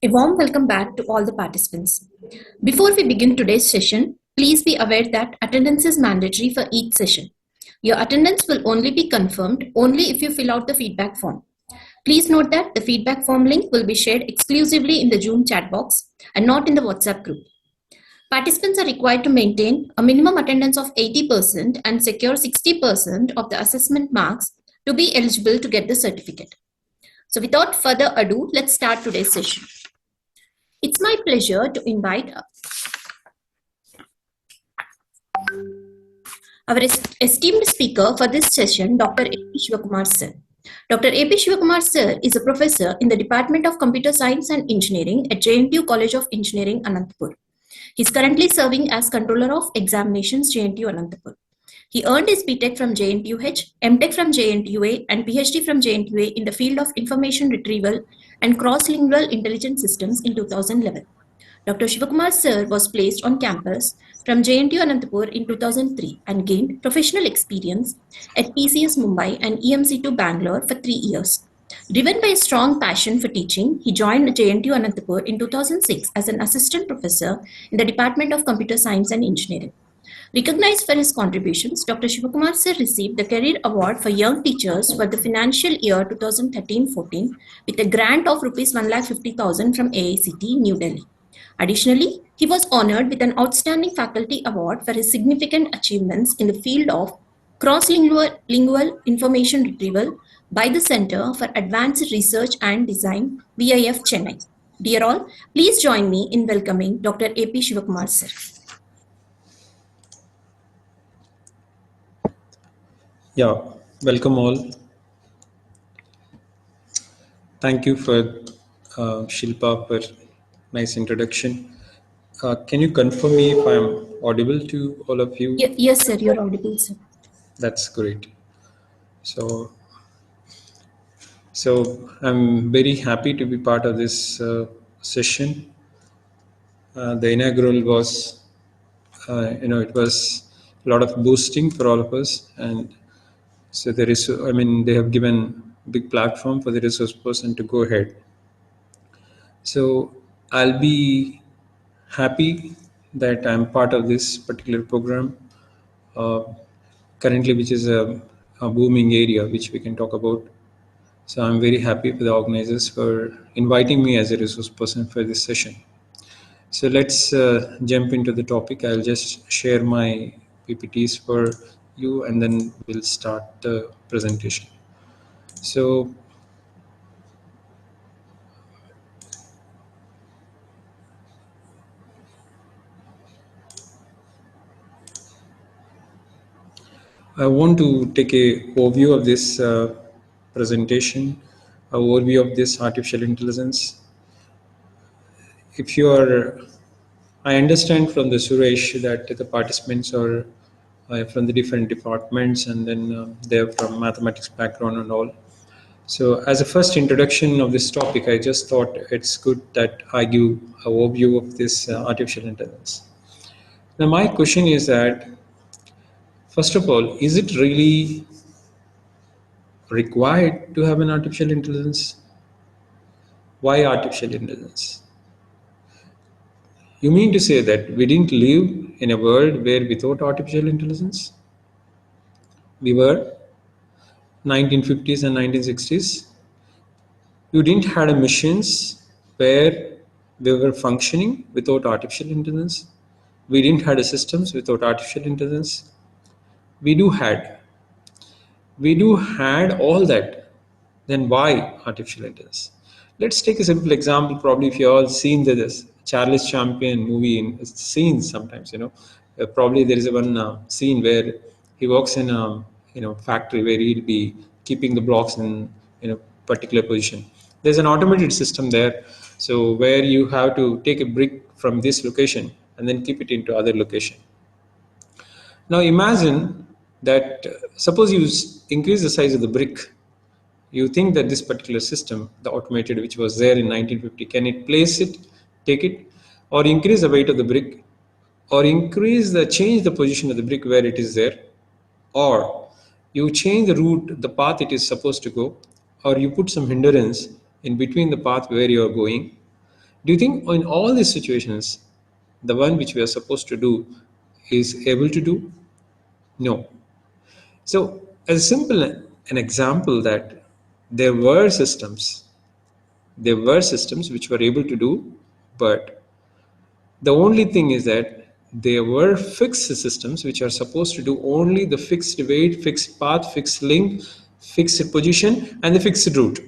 A warm welcome back to all the participants. Before we begin today's session, please be aware that attendance is mandatory for each session. Your attendance will only be confirmed only if you fill out the feedback form. Please note that the feedback form link will be shared exclusively in the Zoom chat box and not in the WhatsApp group. Participants are required to maintain a minimum attendance of 80% and secure 60% of the assessment marks to be eligible to get the certificate. So without further ado, let's start today's session. It's my pleasure to invite our esteemed speaker for this session, Dr.A.P.Siva Kumar sir. Dr.A.P.Siva Kumar sir is a professor in the Department of Computer Science and Engineering at JNTUA College of Engineering, Anantapur. He is currently serving as Controller of Examinations, JNTU, Anantapur. He earned his BTech from JNTUH, MTech from JNTUA, and PhD from JNTUA in the field of information retrieval and cross-lingual intelligence systems in 2011. Dr. Shivakumar sir was placed on campus from JNTU Anantapur in 2003 and gained professional experience at PCS Mumbai and EMC2 Bangalore for 3 years. Driven by a strong passion for teaching, he joined JNTU Anantapur in 2006 as an assistant professor in the Department of Computer Science and Engineering. Recognized for his contributions, Dr. Shivakumar sir received the Career Award for Young Teachers for the financial year 2013-14 with a grant of Rs 1,50,000 from AICT, New Delhi. Additionally, he was honored with an Outstanding Faculty Award for his significant achievements in the field of cross-lingual information retrieval by the Center for Advanced Research and Design, VIF, Chennai. Dear all, please join me in welcoming Dr. A.P. Shivakumar sir. Yeah, welcome all. Thank you for Shilpa for nice introduction. Can you confirm me if I'm audible to all of you? Yes, sir, you're audible, sir. That's great. So I'm very happy to be part of this session. The inaugural was, it was a lot of boosting for all of us, and so there is, they have given big platform for the resource person to go ahead. So I'll be happy that I'm part of this particular program currently, which is a booming area which we can talk about. So I'm very happy for the organizers for inviting me as a resource person for this session. So let's jump into the topic. I'll just share my PPTs for you and then we'll start the presentation. So I want to take a overview of this presentation, an overview of this artificial intelligence. If you are, I understand from the Suresh that the participants are from the different departments and then they're from mathematics background and all. So as a first introduction of this topic, I just thought it's good that I give an overview of this artificial intelligence. Now my question is that, first of all, is it really required to have an artificial intelligence? Why artificial intelligence? You mean to say that we didn't live in a world where without artificial intelligence? We were 1950s and 1960s. You didn't have machines where we were functioning without artificial intelligence. We didn't have systems without artificial intelligence. We do had all that. Then why artificial intelligence? Let's take a simple example. Probably if you all seen this Charles Champion movie in scenes sometimes, probably there is one scene where he works in a factory where he'll be keeping the blocks in a particular position. There's an automated system there, so where you have to take a brick from this location and then keep it into other location. Now imagine that suppose you increase the size of the brick. You think that this particular system, the automated which was there in 1950, can it place it, take it, or increase the weight of the brick, or change the position of the brick where it is there, or you change the route, the path it is supposed to go, or you put some hindrance in between the path where you are going. Do you think in all these situations, the one which we are supposed to do is able to do? No. So, as simple an example that there were systems, which were able to do, but the only thing is that there were fixed systems which are supposed to do only the fixed weight, fixed path, fixed link, fixed position, and the fixed route.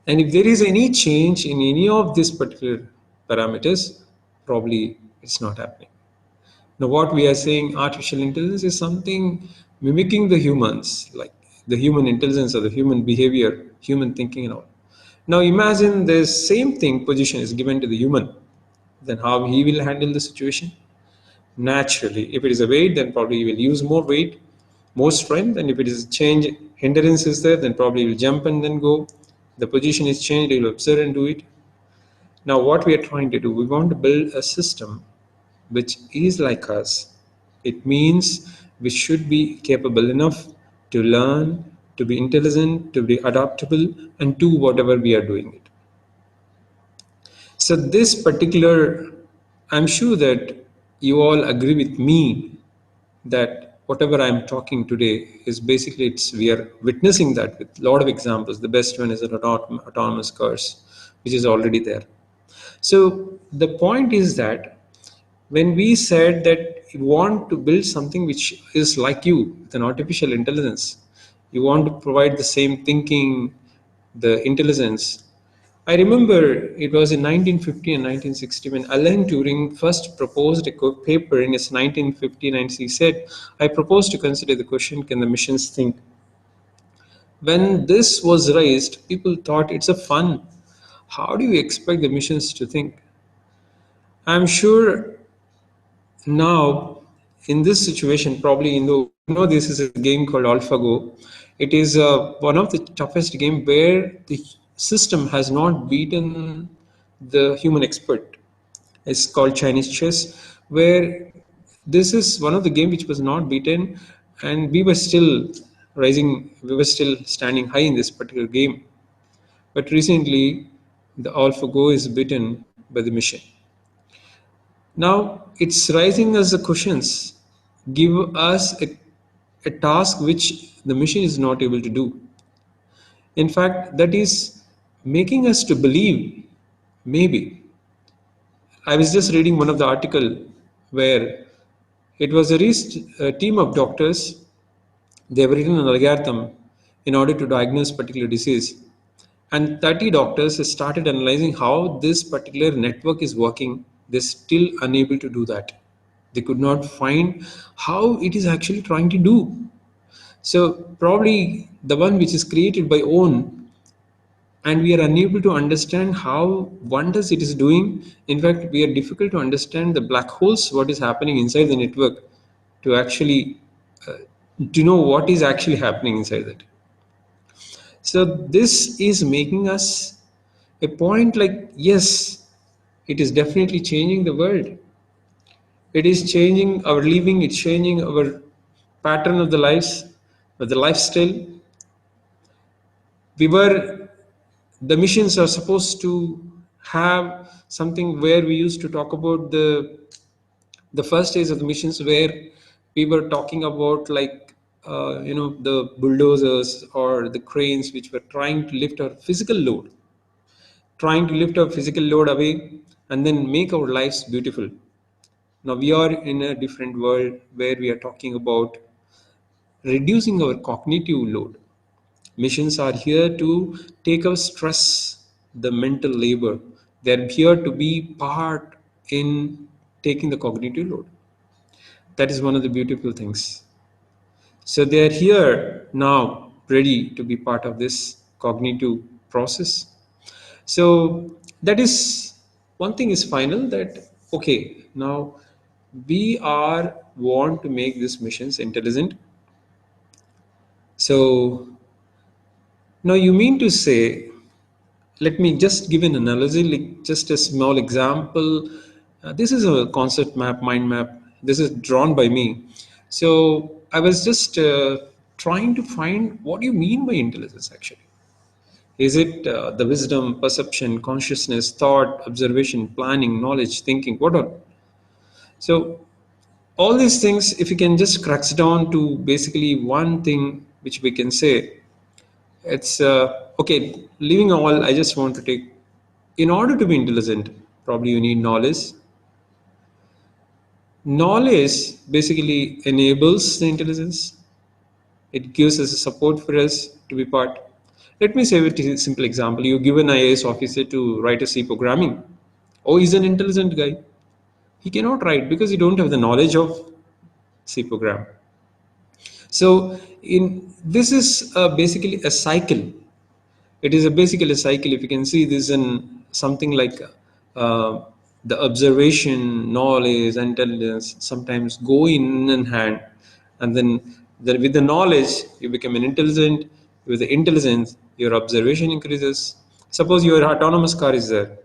And if there is any change in any of these particular parameters, probably it's not happening. Now, what we are saying, artificial intelligence is something mimicking the humans, like the human intelligence or the human behavior, human thinking, and all. Now, imagine the same thing position is given to the human, then how he will handle the situation? Naturally, if it is a weight, then probably he will use more weight, more strength, and if it is change hindrance is there, then probably he will jump and then go. The position is changed, he will observe and do it. Now, what we are trying to do, we want to build a system which is like us. It means we should be capable enough to learn, to be intelligent, to be adaptable, and do whatever we are doing it. So, this particular, I'm sure that you all agree with me that whatever I'm talking today is basically we are witnessing that with a lot of examples. The best one is an autonomous cars, which is already there. So the point is that when we said that you want to build something which is like you, with an artificial intelligence, you want to provide the same thinking, the intelligence. I remember it was in 1950 and 1960 when Alan Turing first proposed a paper in his 1959. He said, I propose to consider the question, can the machines think? When this was raised, people thought it's a fun. How do you expect the machines to think? I'm sure now, in this situation, probably this is a game called AlphaGo. It is one of the toughest game where the system has not beaten the human expert. It's called Chinese chess, where this is one of the game which was not beaten, and we were still rising. We were still standing high in this particular game. But recently, the AlphaGo is beaten by the machine. Now it's rising as the questions. Give us a task which the machine is not able to do. In fact, that is making us to believe maybe. I was just reading one of the article where it was a team of doctors. They have written an algorithm in order to diagnose particular disease. And 30 doctors started analyzing how this particular network is working. They're still unable to do that. They could not find how it is actually trying to do. So probably the one which is created by own, and we are unable to understand how wonders it is doing. In fact, we are difficult to understand the black holes, what is happening inside the network, to actually to know what is actually happening inside that. So this is making us a point like, yes, it is definitely changing the world. It is changing our living, it's changing our pattern of the lives, of the lifestyle. We were, the missions are supposed to have something where we used to talk about the first stage of the missions where we were talking about like the bulldozers or the cranes which were trying to lift our physical load, away and then make our lives beautiful. Now we are in a different world where we are talking about reducing our cognitive load. Machines are here to take our stress, the mental labor. They're here to be part in taking the cognitive load. That is one of the beautiful things. So they're here now, ready to be part of this cognitive process. So that is one thing is final that okay, now we are want to make these machines intelligent. So now you mean to say, let me just give an analogy, like just a small example. This is a concept map, mind map. This is drawn by me. So I was just trying to find what do you mean by intelligence actually. Is it the wisdom, perception, consciousness, thought, observation, planning, knowledge, thinking? What all? So all these things, if you can just crux down to basically one thing which we can say, it's okay. Leaving all, I just want to take. In order to be intelligent, probably you need knowledge. Knowledge basically enables the intelligence. It gives us a support for us to be part. Let me say with a simple example. You give an IAS officer to write a C programming. Oh, he's an intelligent guy. He cannot write because he don't have the knowledge of C program. So in this is basically a cycle. It is basically a cycle. If you can see this in something like uh, the observation, knowledge, intelligence sometimes go in hand, and then with the knowledge you become an intelligent. With the intelligence, your observation increases. Suppose your autonomous car is there.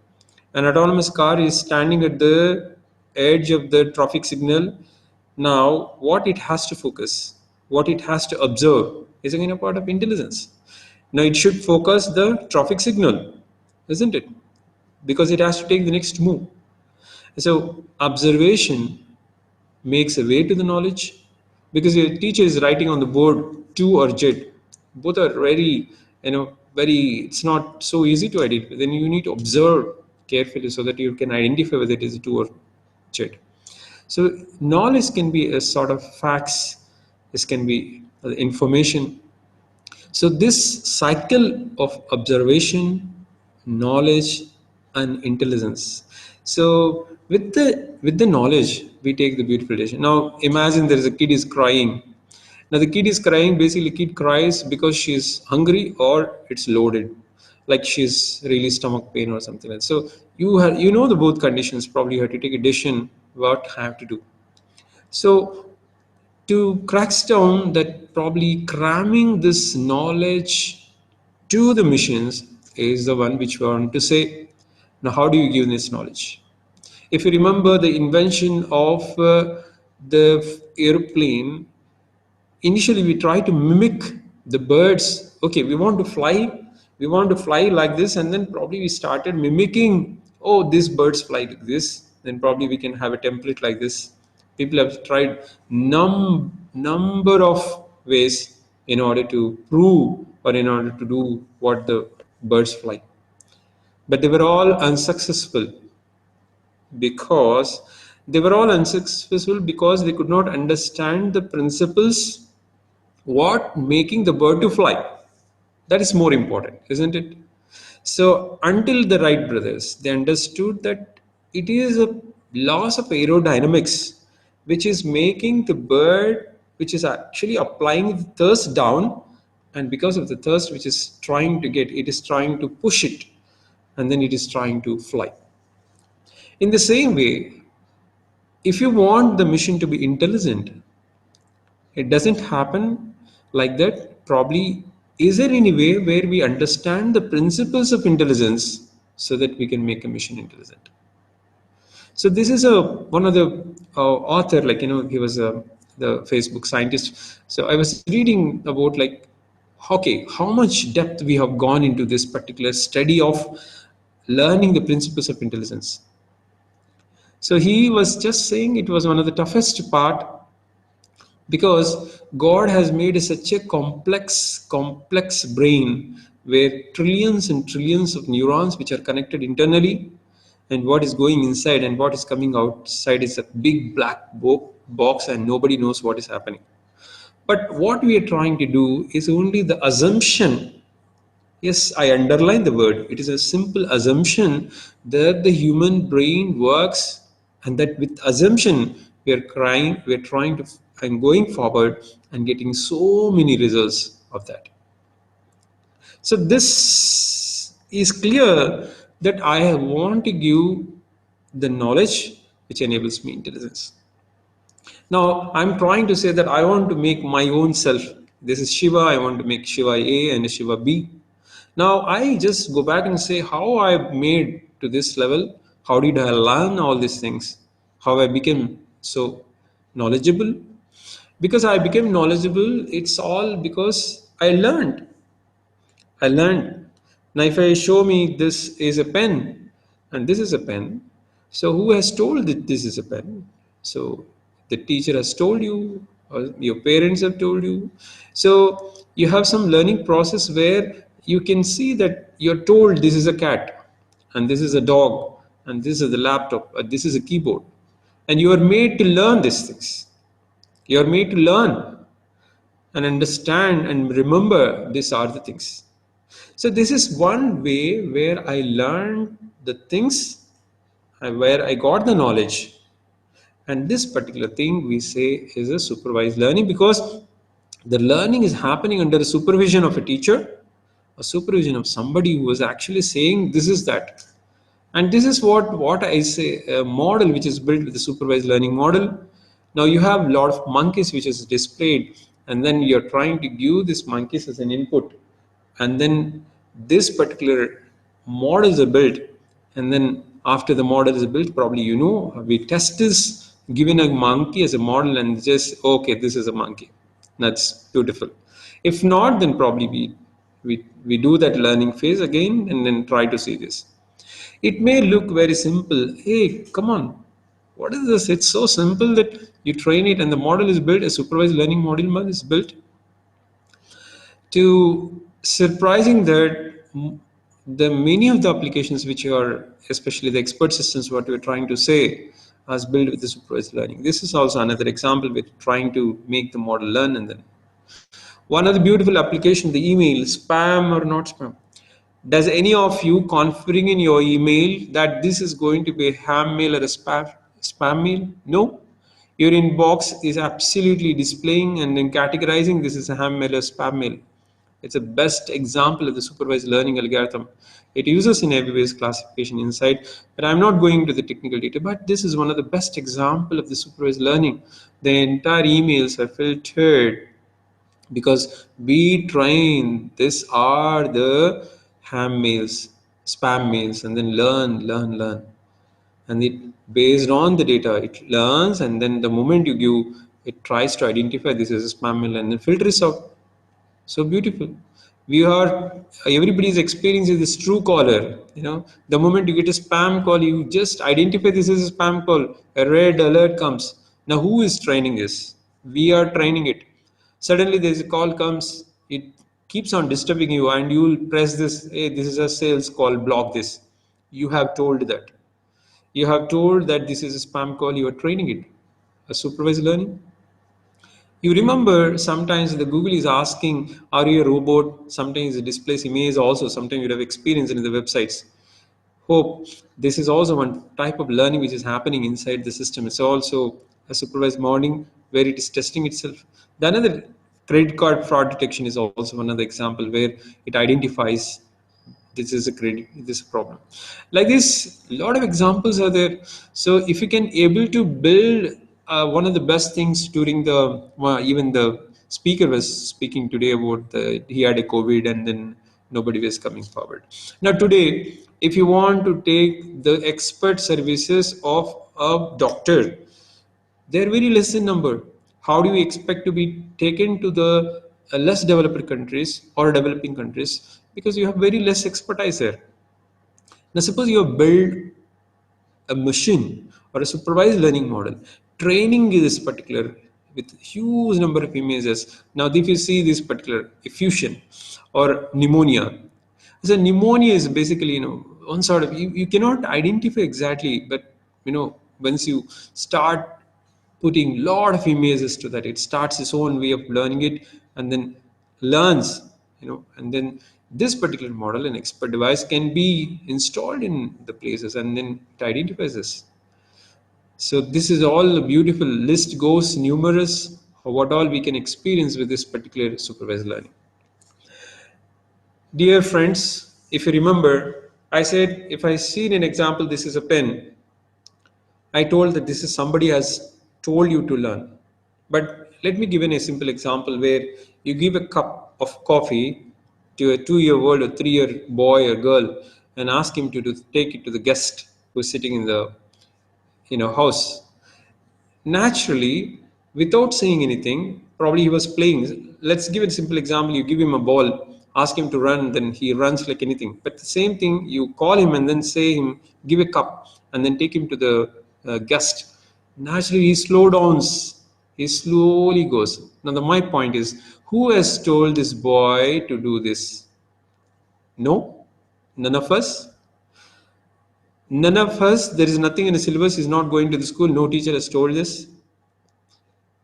An autonomous car is standing at the edge of the traffic signal. Now, what it has to focus, what it has to observe, is again a part of intelligence. Now, it should focus the traffic signal, isn't it? Because it has to take the next move. So, observation makes a way to the knowledge, because your teacher is writing on the board to or jet. Both are very, very, it's not so easy to identify. Then you need to observe carefully so that you can identify whether it is a to or jet. So knowledge can be a sort of facts, this can be information. So this cycle of observation, knowledge, and intelligence. So with the knowledge, we take the beautiful decision. Now imagine there is a kid is crying. Now the kid is crying. Basically, kid cries because she's hungry or it's loaded, like she's really stomach pain or something like that. So you know the both conditions. Probably you have to take a decision what I have to do. So to crack down that, probably cramming this knowledge to the machines is the one which we want to say. Now how do you give this knowledge? If you remember the invention of the airplane, initially we try to mimic the birds. Okay, we want to fly like this, and then probably we started mimicking, oh, these birds fly like this, then probably we can have a template like this. People have tried number of ways in order to prove or in order to do what the birds fly, but they were all unsuccessful. Because they could not understand the principles what making the bird to fly. That is more important, isn't it? So until the Wright brothers, they understood that it is a loss of aerodynamics which is making the bird, which is actually applying the thrust down, and because of the thrust which is trying to get, it is trying to push it, and then it is trying to fly. In the same way, if you want the machine to be intelligent, it doesn't happen like that. Probably, is there any way where we understand the principles of intelligence so that we can make a machine intelligent? So this is a one of the author, like he was the Facebook scientist. So I was reading about, like, okay, how much depth we have gone into this particular study of learning the principles of intelligence. So he was just saying it was one of the toughest part, because God has made such a complex brain where trillions and trillions of neurons which are connected internally, and what is going inside and what is coming outside is a big black box, and nobody knows what is happening. But what we are trying to do is only the assumption. Yes, I underline the word. It is a simple assumption that the human brain works, and that with assumption we are trying to, and going forward and getting so many results of that. So this is clear that I want to give the knowledge which enables me intelligence. Now, I'm trying to say that I want to make my own self. This is Shiva, I want to make Shiva A and Shiva B. Now, I just go back and say how I made to this level, how did I learn all these things, how I became so knowledgeable. Because I became knowledgeable, it's all because I learned. Now, if I show me this is a pen and this is a pen, so who has told that this is a pen? So the teacher has told you, or your parents have told you. So you have some learning process where you can see that you're told this is a cat, and this is a dog, and this is the laptop, this is a keyboard, and you are made to learn these things. You are made to learn and understand and remember these are the things. So this is one way where I learned the things, where I got the knowledge. And this particular thing we say is a supervised learning, because the learning is happening under the supervision of a teacher, a supervision of somebody who was actually saying this is that. And this is what I say, a model which is built with the supervised learning model. Now you have a lot of monkeys which is displayed, and then you're trying to give these monkeys as an input, and then this particular models are built, and then after the model is built, probably we test this given a monkey as a model and just okay, this is a monkey, that's beautiful. If not, then probably we do that learning phase again and then try to see this. It may look very simple. Hey, come on. What is this? It's so simple that you train it and the model is built, a supervised learning model is built. To surprising that the many of the applications which are, especially the expert systems, what we're trying to say, is built with the supervised learning. This is also another example with trying to make the model learn. And then one of the beautiful application, the email, spam or not spam. Does any of you configuring in your email that this is going to be a ham mail or a spam mail? No. Your inbox is absolutely displaying and then categorizing this is a ham mail or spam mail. It's a best example of the supervised learning algorithm. It uses in every ways classification inside, but I'm not going into the technical detail. But this is one of the best example of the supervised learning. The entire emails are filtered because we train this are the ham mails, spam mails, and then learn, and it based on the data it learns, and then the moment you give, it tries to identify this as a spam mail and then filters out. So beautiful. We are, everybody is experiencing this true caller. The moment you get a spam call, you just identify this is a spam call, a red alert comes. Now who is training this? We are training it. Suddenly there's a call comes, it keeps on disturbing you, and you will press this, hey, this is a sales call, block this. You have told that, you have told that this is a spam call, you are training it. A supervised learning. You remember sometimes the Google is asking, are you a robot? Sometimes it displays image also. Sometimes you have experienced in the websites. Hope this is also one type of learning which is happening inside the system. It's also a supervised modeling where it is testing itself. The another credit card fraud detection is also one other example where it identifies this is a credit, this is a problem. Like this, a lot of examples are there. So if you can able to build one of the best things during the even the speaker was speaking today about he had a COVID and then nobody was coming forward. Now today, if you want to take the expert services of a doctor, they're very less in number. How do you expect to be taken to the less developed countries or developing countries? Because you have very less expertise there. Now, suppose you have built a machine or a supervised learning model, training this particular with huge number of images. Now, if you see this particular effusion or pneumonia, so pneumonia is basically one sort of you cannot identify exactly, but once you start putting lot of images to that, it starts its own way of learning it and then learns, and then this particular model, an expert device, can be installed in the places and then it identifies this. So this is all a beautiful list goes numerous of what all we can experience with this particular supervised learning. Dear friends, if you remember, I said if I see an example, this is a pen, I told that this is somebody has told you to learn. But let me give you a simple example where you give a cup of coffee to a 2-year-old or 3-year boy or girl and ask him to take it to the guest who's sitting in the house. Naturally, without saying anything, probably he was playing. Let's give a simple example. You give him a ball ask him to run, then he runs like anything. But the same thing, you call him and then say him, give a cup, and then take him to the guest. Naturally, he slow downs. He slowly goes. Now, my point is, who has told this boy to do this? No, none of us. None of us. There is nothing in the syllabus. He's not going to the school. No teacher has told this.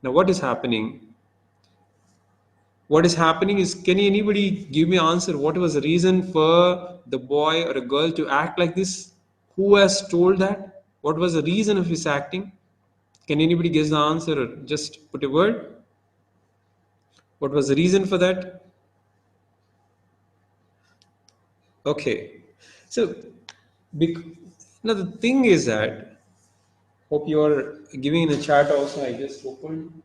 Now, what is happening? What is happening is, can anybody give me an answer? What was the reason for the boy or a girl to act like this? Who has told that? What was the reason of his acting? Can anybody guess the answer or just put a word? What was the reason for that? Okay. So, now the thing is that, hope you are giving in the chat also. I just opened.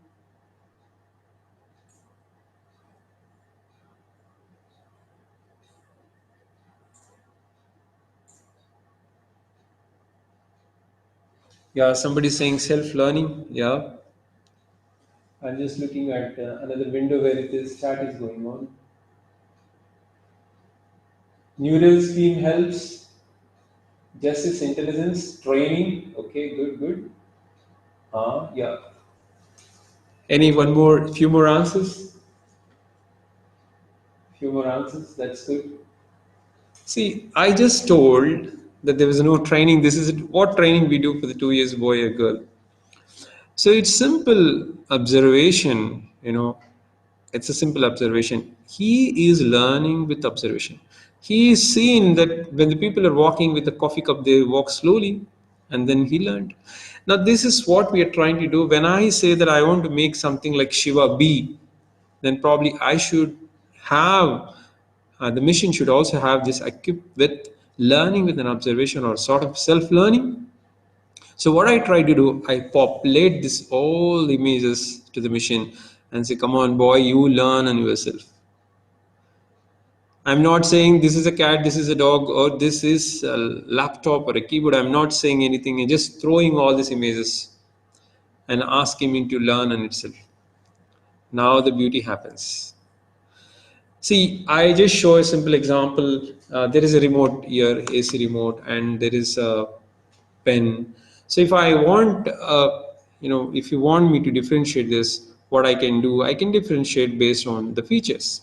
Yeah, somebody saying self-learning. Yeah. I'm just looking at another window where this chat is going on. Neural scheme helps. Justice intelligence training. Okay, good. Yeah. Any one more? Few more answers. Few more answers. That's good. See, I just told that there was no training. This is what training we do for the 2 years boy or girl. So it's simple observation. It's a simple observation. He is learning with observation. He is seen that when the people are walking with a coffee cup, they walk slowly, and then he learned. Now, this is what we are trying to do. When I say that I want to make something like Shiva B, then probably I should have, the machine should also have this equipped with learning with an observation or sort of self learning. So what I try to do, I populate this all images to the machine and say, come on, boy, you learn on yourself. I'm not saying this is a cat, this is a dog, or this is a laptop or a keyboard. I'm not saying anything. I'm just throwing all these images and asking it to learn on itself. Now the beauty happens. See, I just show a simple example. There is a remote here, AC remote, and there is a pen. So if I want, if you want me to differentiate this, what I can do, I can differentiate based on the features.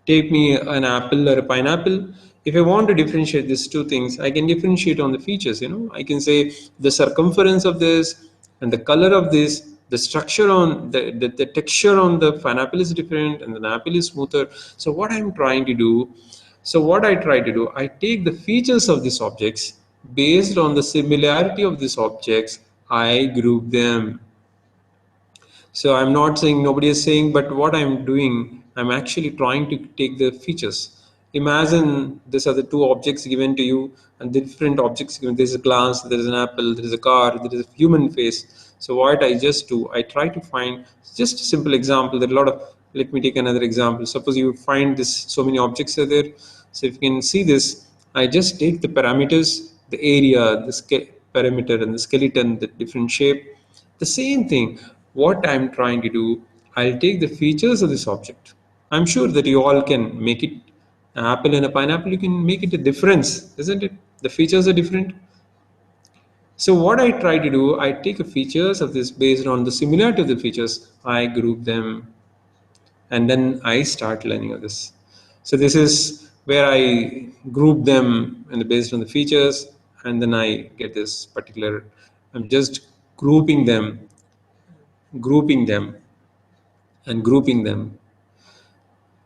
Take me an apple or a pineapple. If I want to differentiate these two things, I can differentiate on the features. I can say the circumference of this and the color of this, the structure on the texture on the pineapple is different and the apple is smoother. So what I'm trying to do, what I try to do, I take the features of these objects based on the similarity of these objects, I group them. So I'm not saying, nobody is saying, but what I'm doing, I'm actually trying to take the features. Imagine these are the two objects given to you and different objects given. There's a glass, there's an apple, there's a car, there is a human face. So what I just do, I try to find just a simple example. There are a lot of, let me take another example. Suppose you find this, so many objects are there. So if you can see this, I just take the parameters, the area, the parameter and the skeleton, the different shape. The same thing, what I'm trying to do, I'll take the features of this object. I'm sure that you all can make it an apple and a pineapple, you can make it a difference, isn't it? The features are different. So what I try to do, I take the features of this based on the similarity of the features, I group them, and then I start learning of this. So this is where I group them and based on the features, and then I get this particular, I'm just grouping them and grouping them.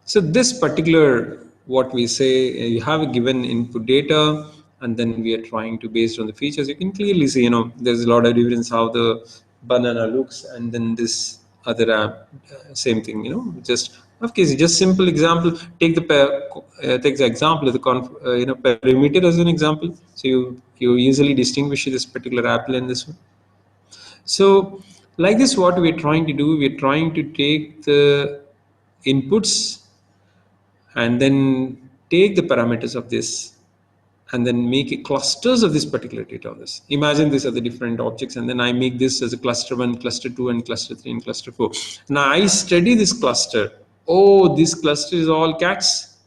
So this particular, what we say, you have a given input data, and then we are trying to, based on the features, you can clearly see, there's a lot of difference how the banana looks, and then this other app, same thing, just, of course, just simple example, take the example of the perimeter as an example. So you easily distinguish this particular apple and this one. So like this, what we're trying to do, we're trying to take the inputs and then take the parameters of this and then make clusters of this particular data on this. Imagine these are the different objects, and then I make this as a cluster 1, cluster 2, and cluster 3, and cluster 4. Now I study this cluster. Oh, this cluster is all cats.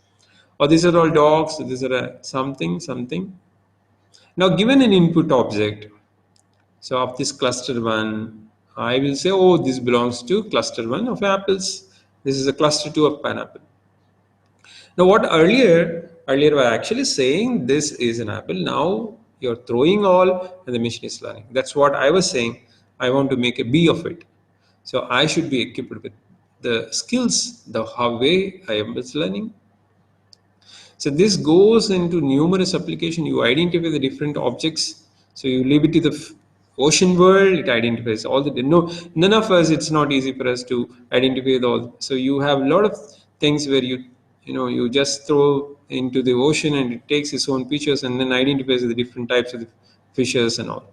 or these are all dogs, these are something, something. Now, given an input object, so of this cluster 1, I will say, oh, this belongs to cluster 1 of apples. This is a cluster 2 of pineapple. Now, what earlier were actually saying this is an apple. Now you're throwing all, and the machine is learning. That's what I was saying. I want to make a bee of it. So I should be equipped with the skills, the how way I am learning. So this goes into numerous application. You identify the different objects. So you leave it to the ocean world. It identifies all the no. None of us. It's not easy for us to identify the all. So you have a lot of things where you just throw into the ocean and it takes its own pictures and then identifies the different types of the fishes and all.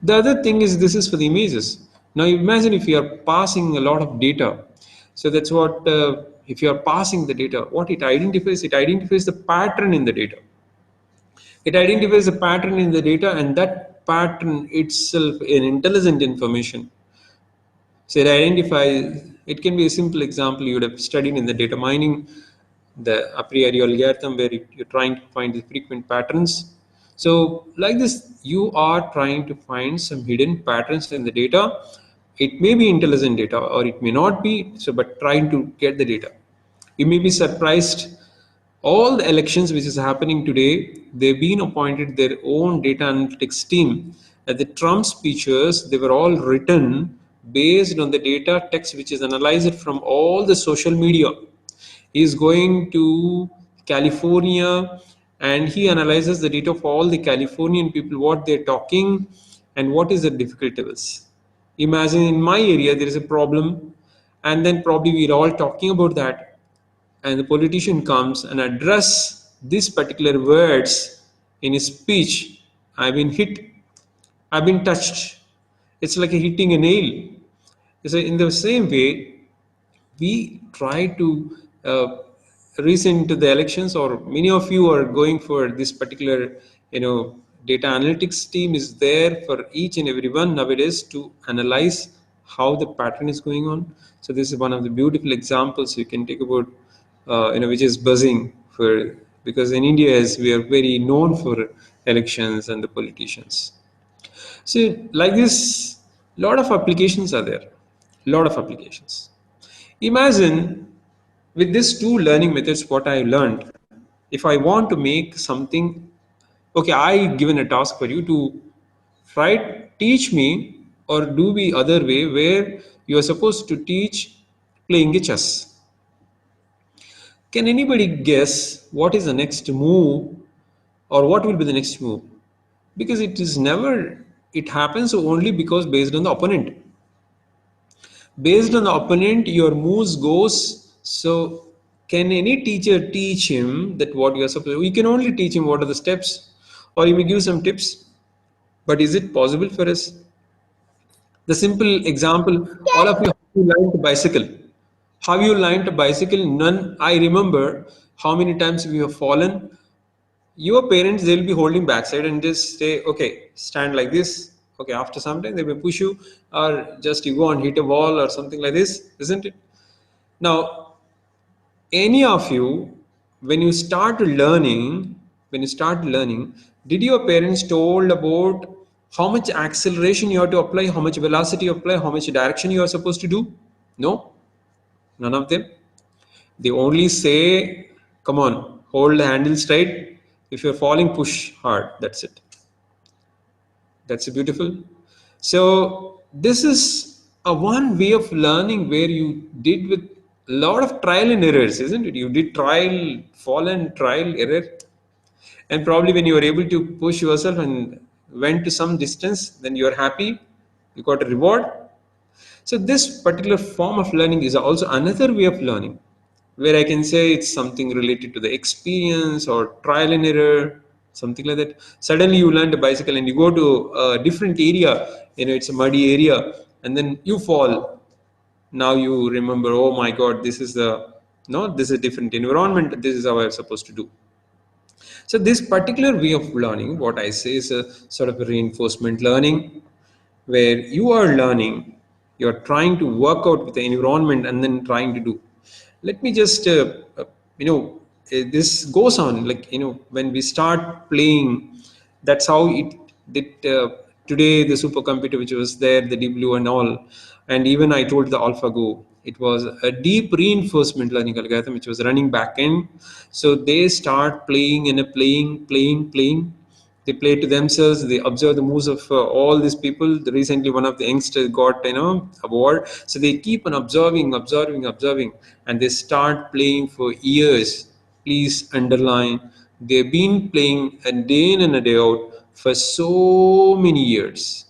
The other thing is this is for the images. Now imagine if you are passing a lot of data. So that's what, if you are passing the data, what it identifies the pattern in the data. It identifies the pattern in the data, and that pattern itself an intelligent information. So it identifies, it can be a simple example you would have studied in the data mining, the a priori algorithm where you're trying to find the frequent patterns. So like this, you are trying to find some hidden patterns in the data. It may be intelligent data or it may not be, so but trying to get the data. You may be surprised all the elections which is happening today, they've been appointed their own data analytics team. At the Trump speeches, they were all written based on the data text which is analyzed from all the social media. He is going to California and he analyzes the data of all the Californian people, what they're talking and what is the difficulty levels. Imagine in my area there is a problem, and then probably we're all talking about that, and the politician comes and address these particular words in his speech. I've been hit, I've been touched. It's like hitting a nail. So in the same way, we try to recent to the elections, or many of you are going for this particular, data analytics team is there for each and every one nowadays to analyze how the pattern is going on. So this is one of the beautiful examples you can take about, which is buzzing for, because in India as we are very known for elections and the politicians. So like this, lot of applications are there, lot of applications. Imagine with these two learning methods, what I learned, if I want to make something, okay, I given a task for you to try teach me or do the other way where you are supposed to teach playing a chess. Can anybody guess what is the next move or what will be the next move? Because it is never, it happens only because based on the opponent. Based on the opponent, your moves goes. So can any teacher teach him that what you are supposed to? You can only teach him what are the steps, or you may give some tips. But is it possible for us? The simple example, all of you, have you learned to bicycle? Have you learned to bicycle? None. I remember how many times we have fallen. Your parents, they'll be holding backside and just say, okay, stand like this. Okay, after some time they will push you, or just you go and hit a wall or something like this, isn't it? Now, any of you, when you start learning, did your parents told about how much acceleration you have to apply, how much velocity you apply, how much direction you are supposed to do? No, none of them. They only say, come on, hold the handle straight. If you're falling, push hard. That's it. That's beautiful. So this is a one way of learning where you did with a lot of trial and errors, isn't it? You did trial, fall and trial, error. And probably when you were able to push yourself and went to some distance, then you are happy, you got a reward. So this particular form of learning is also another way of learning, where I can say it's something related to the experience or trial and error, something like that. Suddenly you learn to bicycle and you go to a different area, it's a muddy area, and then you fall. Now you remember, oh my God, this is the no, this is a different environment. This is how I'm supposed to do. So this particular way of learning, what I say is a sort of a reinforcement learning, where you are learning, you're trying to work out with the environment and then trying to do. Let me just, this goes on, like, when we start playing, that's how it did. Today the supercomputer which was there, the deep blue and all, and even I told the AlphaGo, it was a deep reinforcement learning algorithm which was running back end. So they start playing and playing. They play to themselves. They observe the moves of all these people. Recently one of the youngsters got award. So they keep on observing, and they start playing for years. Please underline, they've been playing a day in and a day out for so many years.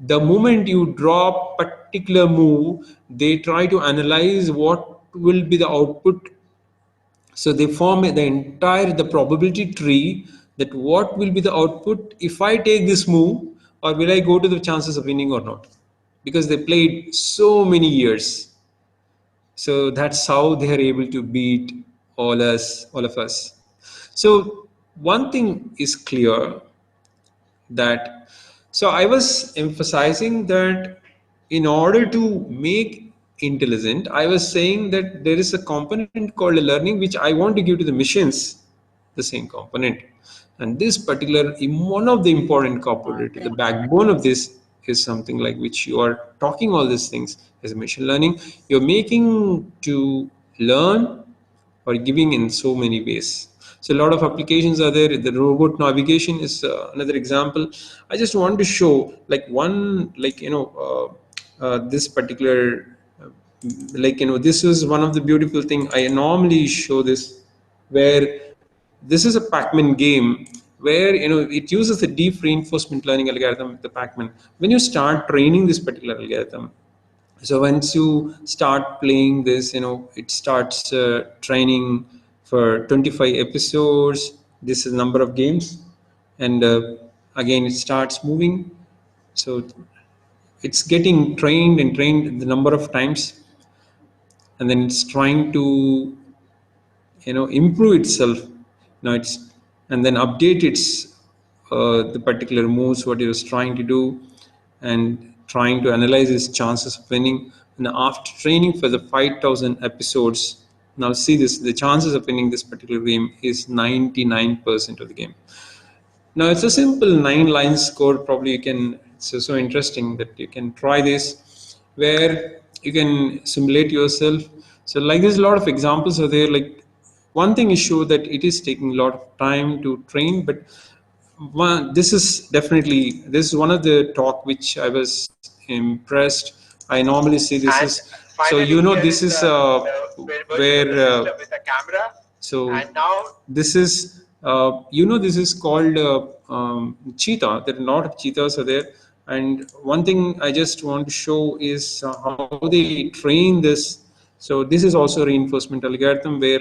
The moment you drop particular move, they try to analyze what will be the output. So they form the entire the probability tree, that what will be the output if I take this move, or will I go to the chances of winning or not, because they played so many years. So that's how they are able to beat all of us. So one thing is clear, that, so I was emphasizing that in order to make intelligent, I was saying that there is a component called learning which I want to give to the machines, the same component. And this particular, one of the important component, the backbone of this, is something like which you are talking all these things as machine learning. You're making to learn, or giving in so many ways. So a lot of applications are there. The robot navigation is another example. I just want to show like one, like, this particular, like, this is one of the beautiful thing. I normally show this, where this is a Pac-Man game, where it uses the deep reinforcement learning algorithm, the Pac-Man. When you start training this particular algorithm, so once you start playing this, it starts training for 25 episodes. This is number of games, and again it starts moving. So it's getting trained and trained the number of times, and then it's trying to improve itself. It's, and then update its the particular moves what it was trying to do, and trying to analyze its chances of winning. And after training for the 5,000 episodes, now see this, the chances of winning this particular game is 99% of the game. Now it's a simple 9 lines code. Probably you can. It's so interesting that you can try this, where you can simulate yourself. So like there's a lot of examples are there. Like one thing is sure that it is taking a lot of time to train, but this is definitely, this is one of the talk which I was impressed. I normally see this And is, so finally, here this is is the where virtual assistant with a camera. so And now this is, this is called cheetah. There are a lot of cheetahs are there. And one thing I just want to show is how they train this. So this is also a reinforcement algorithm, where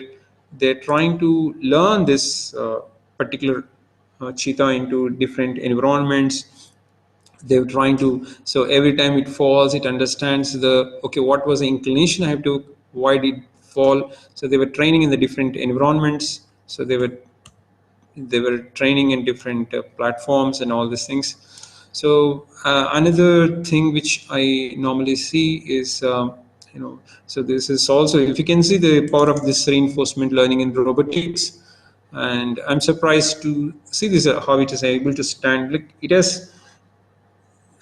they're trying to learn this particular cheetah into different environments. They're trying to, so every time it falls, it understands the, okay, what was the inclination I have to, why did it fall. So they were training in the different environments. So they were training in different platforms and all these things. So another thing which I normally see is, so this is also, if you can see the power of this reinforcement learning in robotics. And I'm surprised to see this, how it is able to stand. Like it has,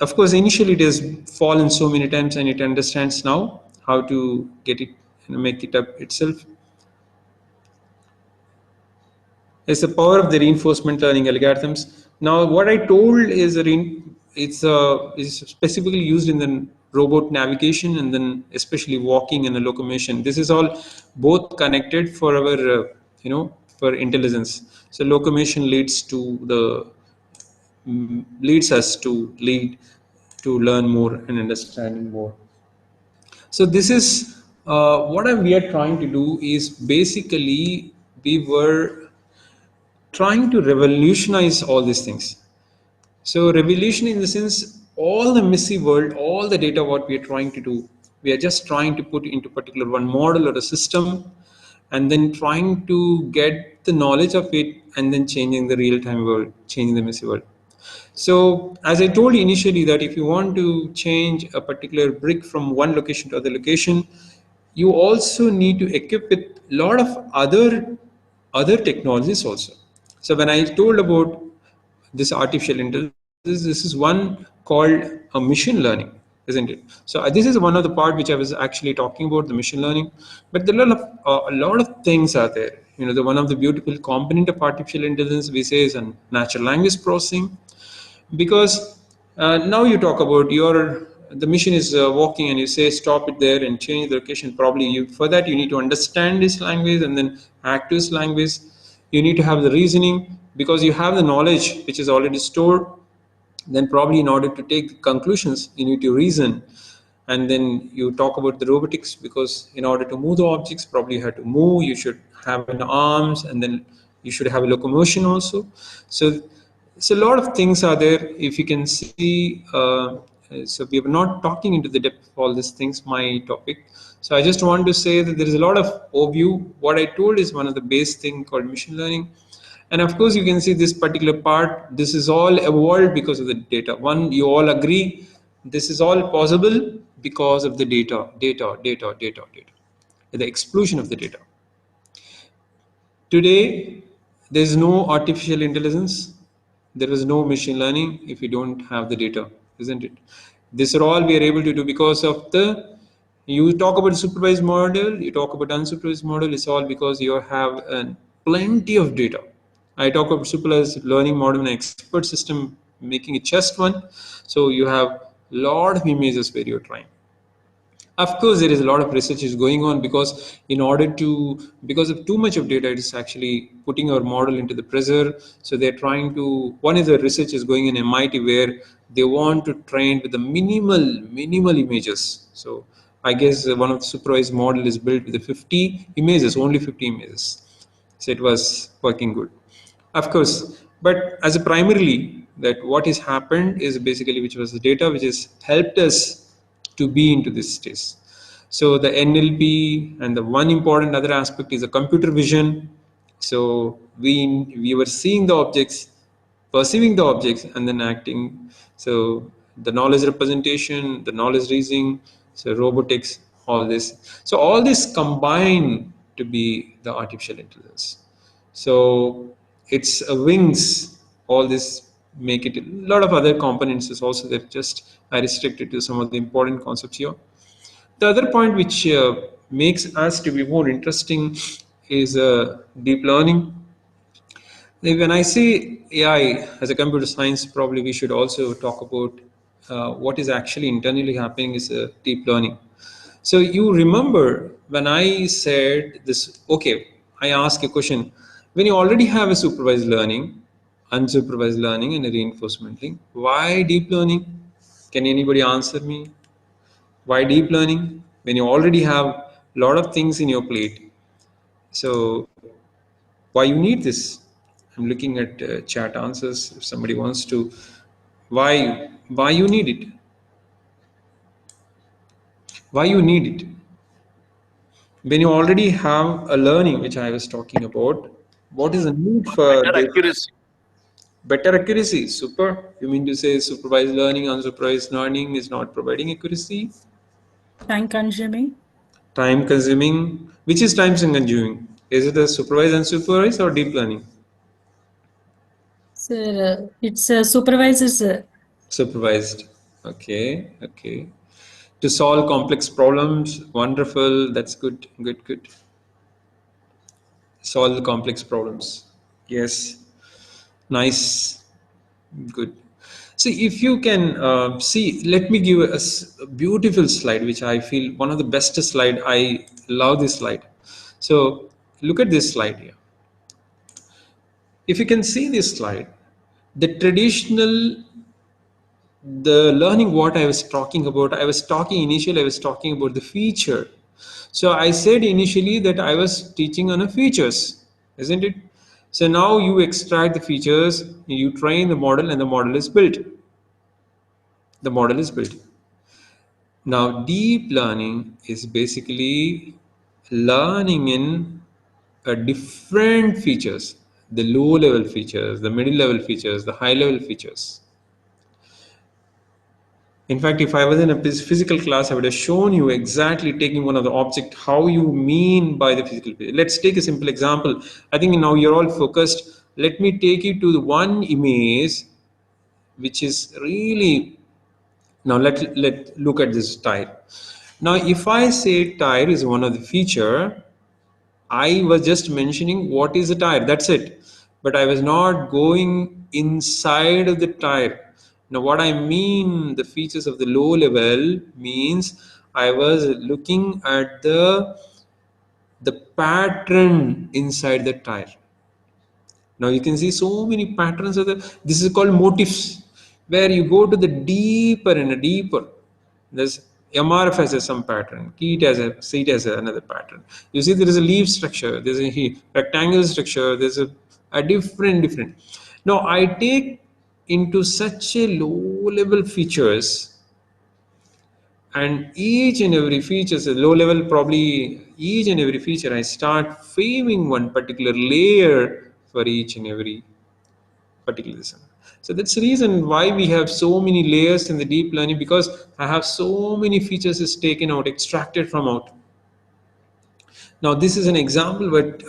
of course, initially it has fallen so many times, and it understands now how to get it, make it up itself. Is the power of the reinforcement learning algorithms. Now, what I told is is specifically used in the robot navigation, and then especially walking and the locomotion. This is all both connected for our, for intelligence. So locomotion leads us to lead to learn more and understanding more. So this is what we are trying to do is basically we were trying to revolutionize all these things. So revolution in the sense, all the messy world, all the data what we are trying to do, we are just trying to put into particular one model or a system, and then trying to get the knowledge of it, and then changing the real time world, changing the messy world. So as I told you initially, that if you want to change a particular brick from one location to other location, you also need to equip with a lot of other other technologies also. So when I told about this artificial intelligence, this is one called a machine learning, isn't it? So this is one of the part which I was actually talking about, the machine learning. But there are a lot of things are there. The one of the beautiful component of artificial intelligence we say is a natural language processing, because now you talk about the machine is walking and you say stop it there and change the location. Probably for that you need to understand this language and then act to this language. You need to have the reasoning because you have the knowledge which is already stored. Then probably in order to take conclusions you need to reason. And then you talk about the robotics, because in order to move the objects probably you have to move, you should have an arms, and then you should have a locomotion also. So a lot of things are there if you can see. So we are not talking into the depth of all these things, my topic. So I just want to say that there is a lot of overview. What I told is one of the base thing called machine learning. And of course, you can see this particular part, this is all evolved because of the data. One, you all agree, this is all possible because of the data, the explosion of the data. Today, there is no artificial intelligence, there is no machine learning if you don't have the data, isn't it? This are all we are able to do because of you talk about supervised model, you talk about unsupervised model, it's all because you have plenty of data. I talk about supervised learning model and expert system making it just one. So you have a lot of images where you're trying. Of course, there is a lot of research is going on because because of too much of data, it is actually putting our model into the pressure. So they're trying to, one is the research is going in MIT where they want to train with the minimal images. So I guess one of the supervised model is built with the 50 images, only 50 images. So it was working good. Of course, but as a primarily that what has happened is basically which was the data which has helped us to be into this stage. So the NLP and the one important other aspect is the computer vision. So we were seeing the objects, perceiving the objects, and then acting. So the knowledge representation, the knowledge reasoning, so robotics, all this. So all this combine to be the artificial intelligence. So it's wings, all this make it. A lot of other components is also there, just I restricted to some of the important concepts here. The other point which makes us to be more interesting is deep learning. When I say AI as a computer science, probably we should also talk about what is actually internally happening is deep learning. So you remember when I said this, okay, I ask a question. When you already have a supervised learning, unsupervised learning, and a reinforcement learning, why deep learning? Can anybody answer me? Why deep learning? When you already have a lot of things in your plate. So why you need this? I'm looking at chat answers. If somebody wants to, why you need it? Why you need it? When you already have a learning, which I was talking about, what is the need for better this? accuracy. Better accuracy. Super. You mean to say supervised learning, unsupervised learning is not providing accuracy? Time consuming. Time consuming. Which is time consuming? Is it a supervised, unsupervised, or deep learning? Sir, it's supervisor, sir. Supervised. Okay. To solve complex problems. Wonderful. That's good. Solve the complex problems. Yes. Nice. Good. See, if you can see, let me give a beautiful slide, which I feel one of the best slide. I love this slide. So look at this slide here. If you can see this slide, the traditional, the learning what I was talking about, I was talking about the feature. So I said initially that I was teaching on a features, isn't it? So now you extract the features, you train the model, and the model is built. The model is built. Now, deep learning is basically learning in different features, the low level features, the middle level features, the high level features. In fact, if I was in a physical class, I would have shown you exactly taking one of the object, how you mean by the physical. Let's take a simple example. I think now you're all focused. Let me take you to the one image, which is really, now let look at this tire. Now, if I say tire is one of the feature, I was just mentioning what is a tire, that's it. But I was not going inside of the tire. Now, what I mean, the features of the low level means I was looking at the pattern inside the tire. Now you can see so many patterns of the, this is called motifs, where you go to the deeper and a deeper. There's MRF has some pattern, seat has another pattern. You see there is a leaf structure, there's a rectangle structure, there's a different. Now I take into such a low level features, and each and every feature, so low level, probably each and every feature I start framing one particular layer for each and every particular lesson. So that's the reason why we have so many layers in the deep learning, because I have so many features is taken out, extracted from out. Now this is an example what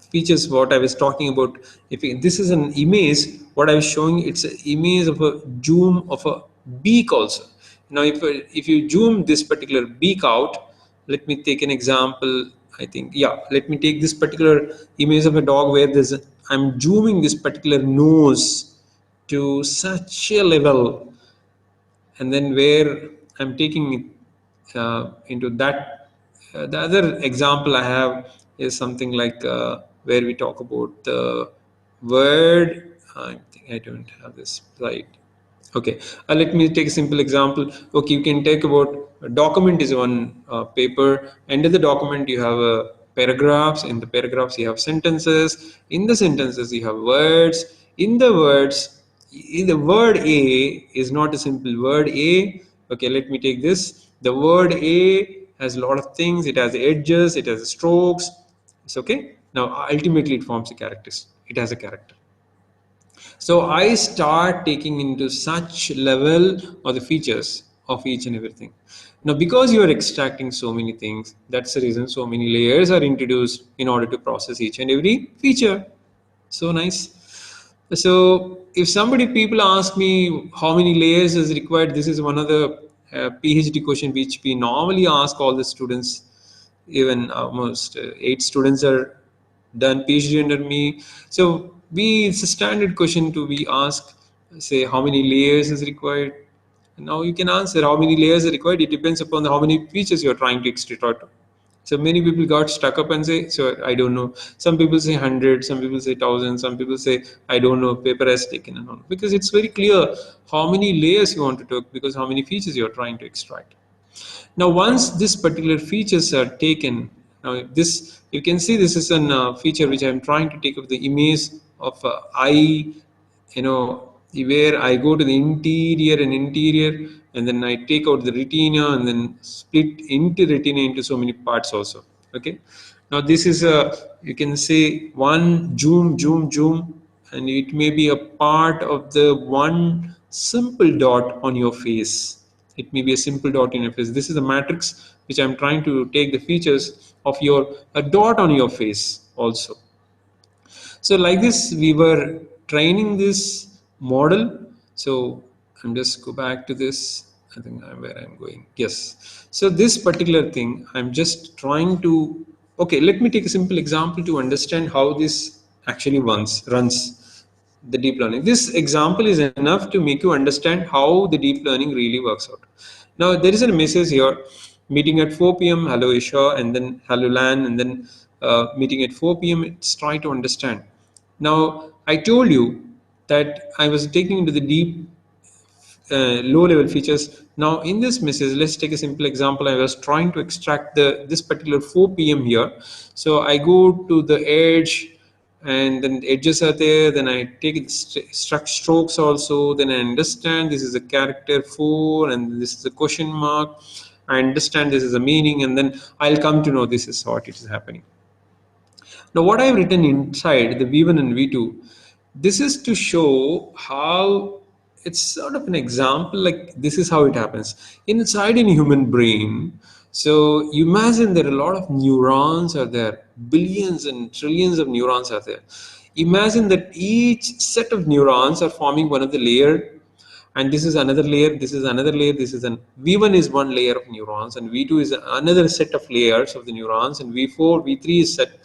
features what I was talking about. This is an image, what I was showing, it's an image of a zoom of a beak also. Now if you zoom this particular beak out, let me take an example. I think, yeah, let me take this particular image of a dog where I'm zooming this particular nose to such a level, and then where I'm taking it into that. The other example I have is something like where we talk about the word. I think I don't have this slide. Okay, let me take a simple example. Okay, you can take about a document is one paper. Under the document, you have paragraphs. In the paragraphs, you have sentences. In the sentences, you have words. In the words, in the word A is not a simple word A. Okay, let me take this. The word A has a lot of things. It has edges. It has strokes. It's okay. Now, ultimately, it forms a character. It has a character. So I start taking into such level of the features of each and everything. Now, because you are extracting so many things, that's the reason so many layers are introduced in order to process each and every feature. So nice. So if people ask me how many layers is required, this is one of the PhD question which we normally ask all the students. Even almost 8 students are done PhD under me. So it's a standard question to be asked, say how many layers is required. Now you can answer how many layers are required. It depends upon how many features you are trying to extract out. So many people got stuck up and say, so I don't know. Some people say 100, some people say 1,000, some people say, I don't know, paper has taken and all. Because it's very clear how many layers you want to take, because how many features you're trying to extract. Now, once this particular features are taken, now this, you can see this is an feature which I'm trying to take of the image of eye, where I go to the interior, and then I take out the retina and then split into retina into so many parts also. Okay. Now this is you can say one zoom, and it may be a part of the one simple dot on your face. It may be a simple dot in your face. This is a matrix which I'm trying to take the features of a dot on your face also. So like this, we were training this model. So I'm just go back to this. I think where I'm going. Yes. So this particular thing, I'm just trying to. Okay, let me take a simple example to understand how this actually runs the deep learning. This example is enough to make you understand how the deep learning really works out. Now there is a message here: meeting at 4 p.m. Hello Isha, and then hello Lan, and then meeting at 4 p.m. It's try to understand. Now I told you that I was taking into the deep low level features. Now in this message, let's take a simple example. I was trying to extract this particular 4 p.m. here. So I go to the edge, and then the edges are there. Then I take strokes also. Then I understand this is a character 4 and this is a question mark. I understand this is a meaning, and then I'll come to know this is what it is happening. Now what I've written inside the V1 and V2, this is to show how it's sort of an example, like this is how it happens inside in human brain. So you imagine there are a lot of neurons are there, billions and trillions of neurons are there. Imagine that each set of neurons are forming one of the layer, and this is another layer, this is another layer, this is an V1 is one layer of neurons, and V2 is another set of layers of the neurons, and V4, V3 is set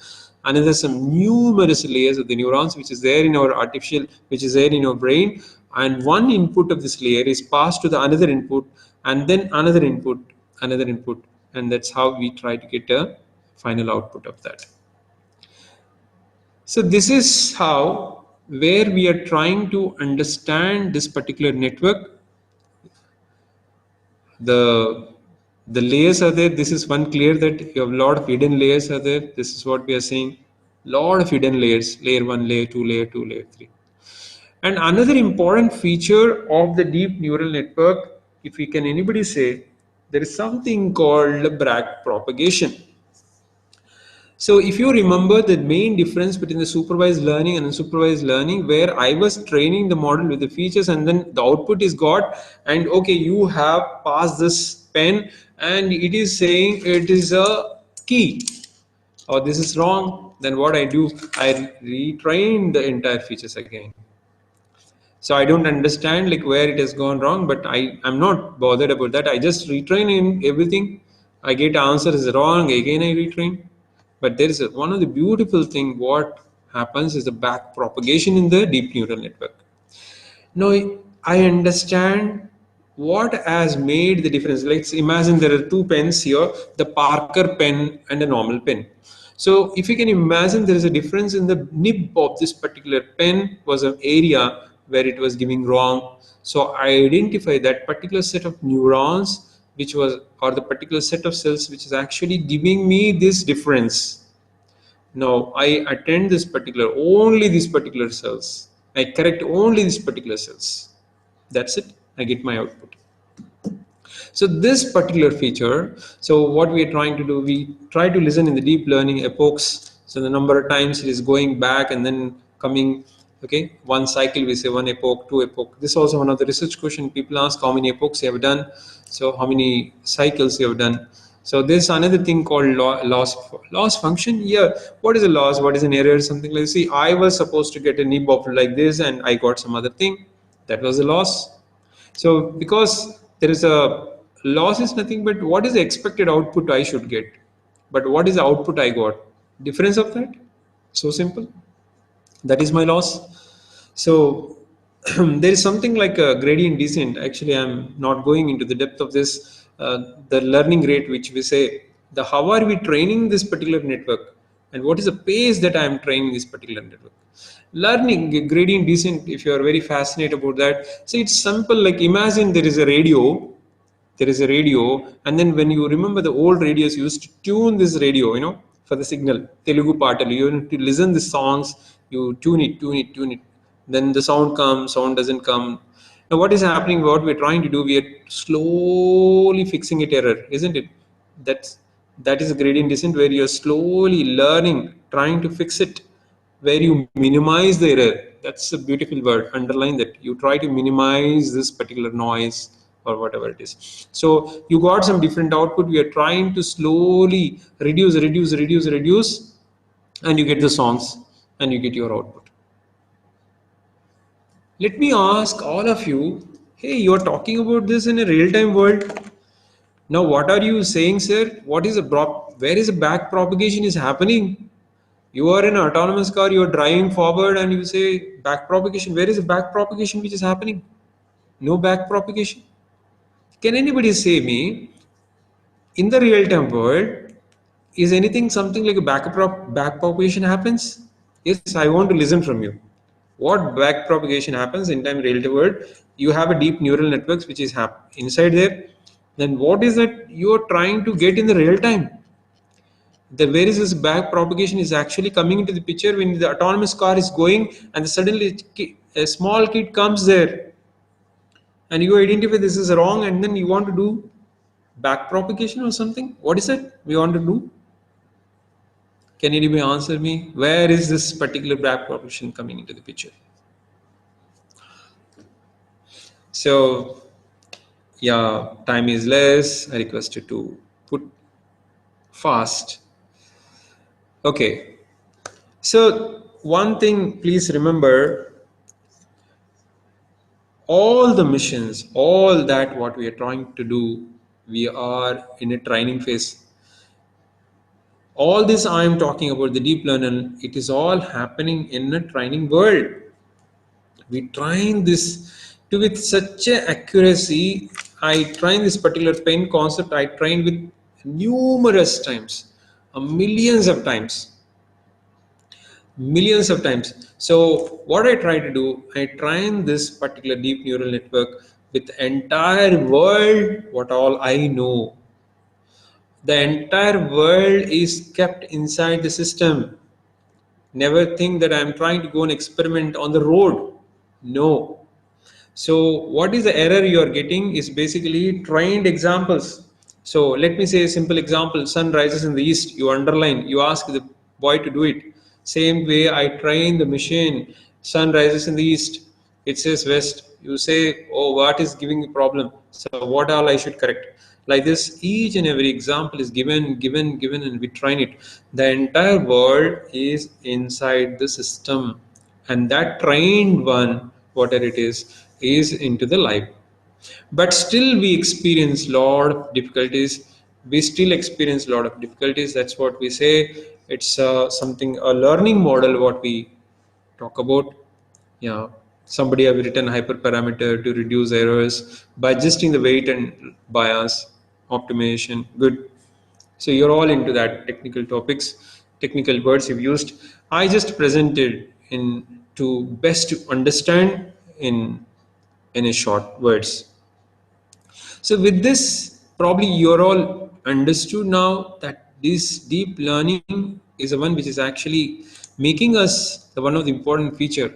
another some numerous layers of the neurons which is there in our artificial, which is there in our brain, and one input of this layer is passed to the another input, and then another input, another input, and that's how we try to get a final output of that. So this is how, where we are trying to understand this particular network. The layers are there. This is one clear that you have a lot of hidden layers are there. This is what we are seeing. Lot of hidden layers, layer 1, layer 2, layer 2, layer 3. And another important feature of the deep neural network, if we can anybody say, there is something called back propagation. So if you remember the main difference between the supervised learning and unsupervised learning, where I was training the model with the features and then the output is got, and okay, you have passed this pen and it is saying it is a key, or this is wrong, then what I do, I retrain the entire features again. So I don't understand like where it has gone wrong, but I'm not bothered about that. I just retrain in everything. I get answer is wrong, again I retrain. But there is one of the beautiful thing what happens is the back propagation in the deep neural network. Now I understand what has made the difference. Let's imagine there are two pens here, the Parker pen and a normal pen. So if you can imagine there is a difference in the nib of this particular pen was an area where it was giving wrong. So I identify that particular set of neurons which was, or the particular set of cells which is actually giving me this difference. Now I attend this particular, only these particular cells. I correct only these particular cells. That's it. I get my output. So this particular feature, so what we are trying to do, we try to listen in the deep learning epochs. So the number of times it is going back and then coming, okay, one cycle we say one epoch, two epoch. This is also one of the research question people ask, how many epochs you have done, so how many cycles you have done. So there's another thing called loss function. Yeah, what is a loss? What is an error? Something like, see, I was supposed to get a nib of like this and I got some other thing. That was a loss. So because there is a loss is nothing but what is the expected output I should get, but what is the output I got? Difference of that. So simple. That is my loss. So there is something like a gradient descent. Actually, I'm not going into the depth of this. The learning rate, which we say, the how are we training this particular network, and what is the pace that I am training this particular network. Learning gradient descent. If you are very fascinated about that, so it's simple. Like imagine there is a radio, and then when you remember the old radios you used to tune this radio, for the signal Telugu part, you need to listen the songs, you tune it, then the sound doesn't come. Now what is happening, what we're trying to do, we are slowly fixing it error, isn't it? That is a gradient descent where you're slowly learning, trying to fix it, where you minimize the error. That's a beautiful word, underline that. You try to minimize this particular noise or whatever it is. So you got some different output, we are trying to slowly reduce, and you get the songs and you get your output. Let me ask all of you, hey, you are talking about this in a real-time world. Now what are you saying, sir? What is where is the back propagation is happening? You are in an autonomous car, you are driving forward and you say back propagation. Where is the back propagation which is happening? No back propagation. Can anybody say me, in the real time world, is anything something like a back propagation happens? Yes, I want to listen from you. What back propagation happens in time real time world? You have a deep neural networks which is inside there. Then what is that you are trying to get in the real time? The where is this back propagation is actually coming into the picture when the autonomous car is going and suddenly a small kid comes there and you identify this is wrong and then you want to do back propagation or something. What is it we want to do? Can anybody answer me? Where is this particular back propagation coming into the picture? So yeah, time is less. I request you to put fast. Okay. So one thing, please remember, all the missions, all that what we are trying to do, we are in a training phase. All this I am talking about the deep learning, it is all happening in a training world. We train this to with such a accuracy. I train this particular pen concept, I trained with numerous times, millions of times. So what I try to do, I train this particular deep neural network with the entire world, what all I know. The entire world is kept inside the system. Never think that I'm trying to go and experiment on the road. No. So what is the error you are getting is basically trained examples. So let me say a simple example: sun rises in the east, you underline, you ask the boy to do it. Same way I train the machine: sun rises in the east, it says west, you say, oh, what is giving the problem, so what all I should correct. Like this, each and every example is given, and we train it. The entire world is inside the system, and that trained one, whatever it is into the life. But still we experience lot of difficulties. That's what we say. It's something, a learning model what we talk about. Yeah, somebody have written hyperparameter to reduce errors by adjusting the weight and bias optimization. Good. So you're all into that technical topics, technical words you've used. I just presented in to best to understand in a short words. So with this, probably you're all understood now that this deep learning is the one which is actually making us the one of the important feature.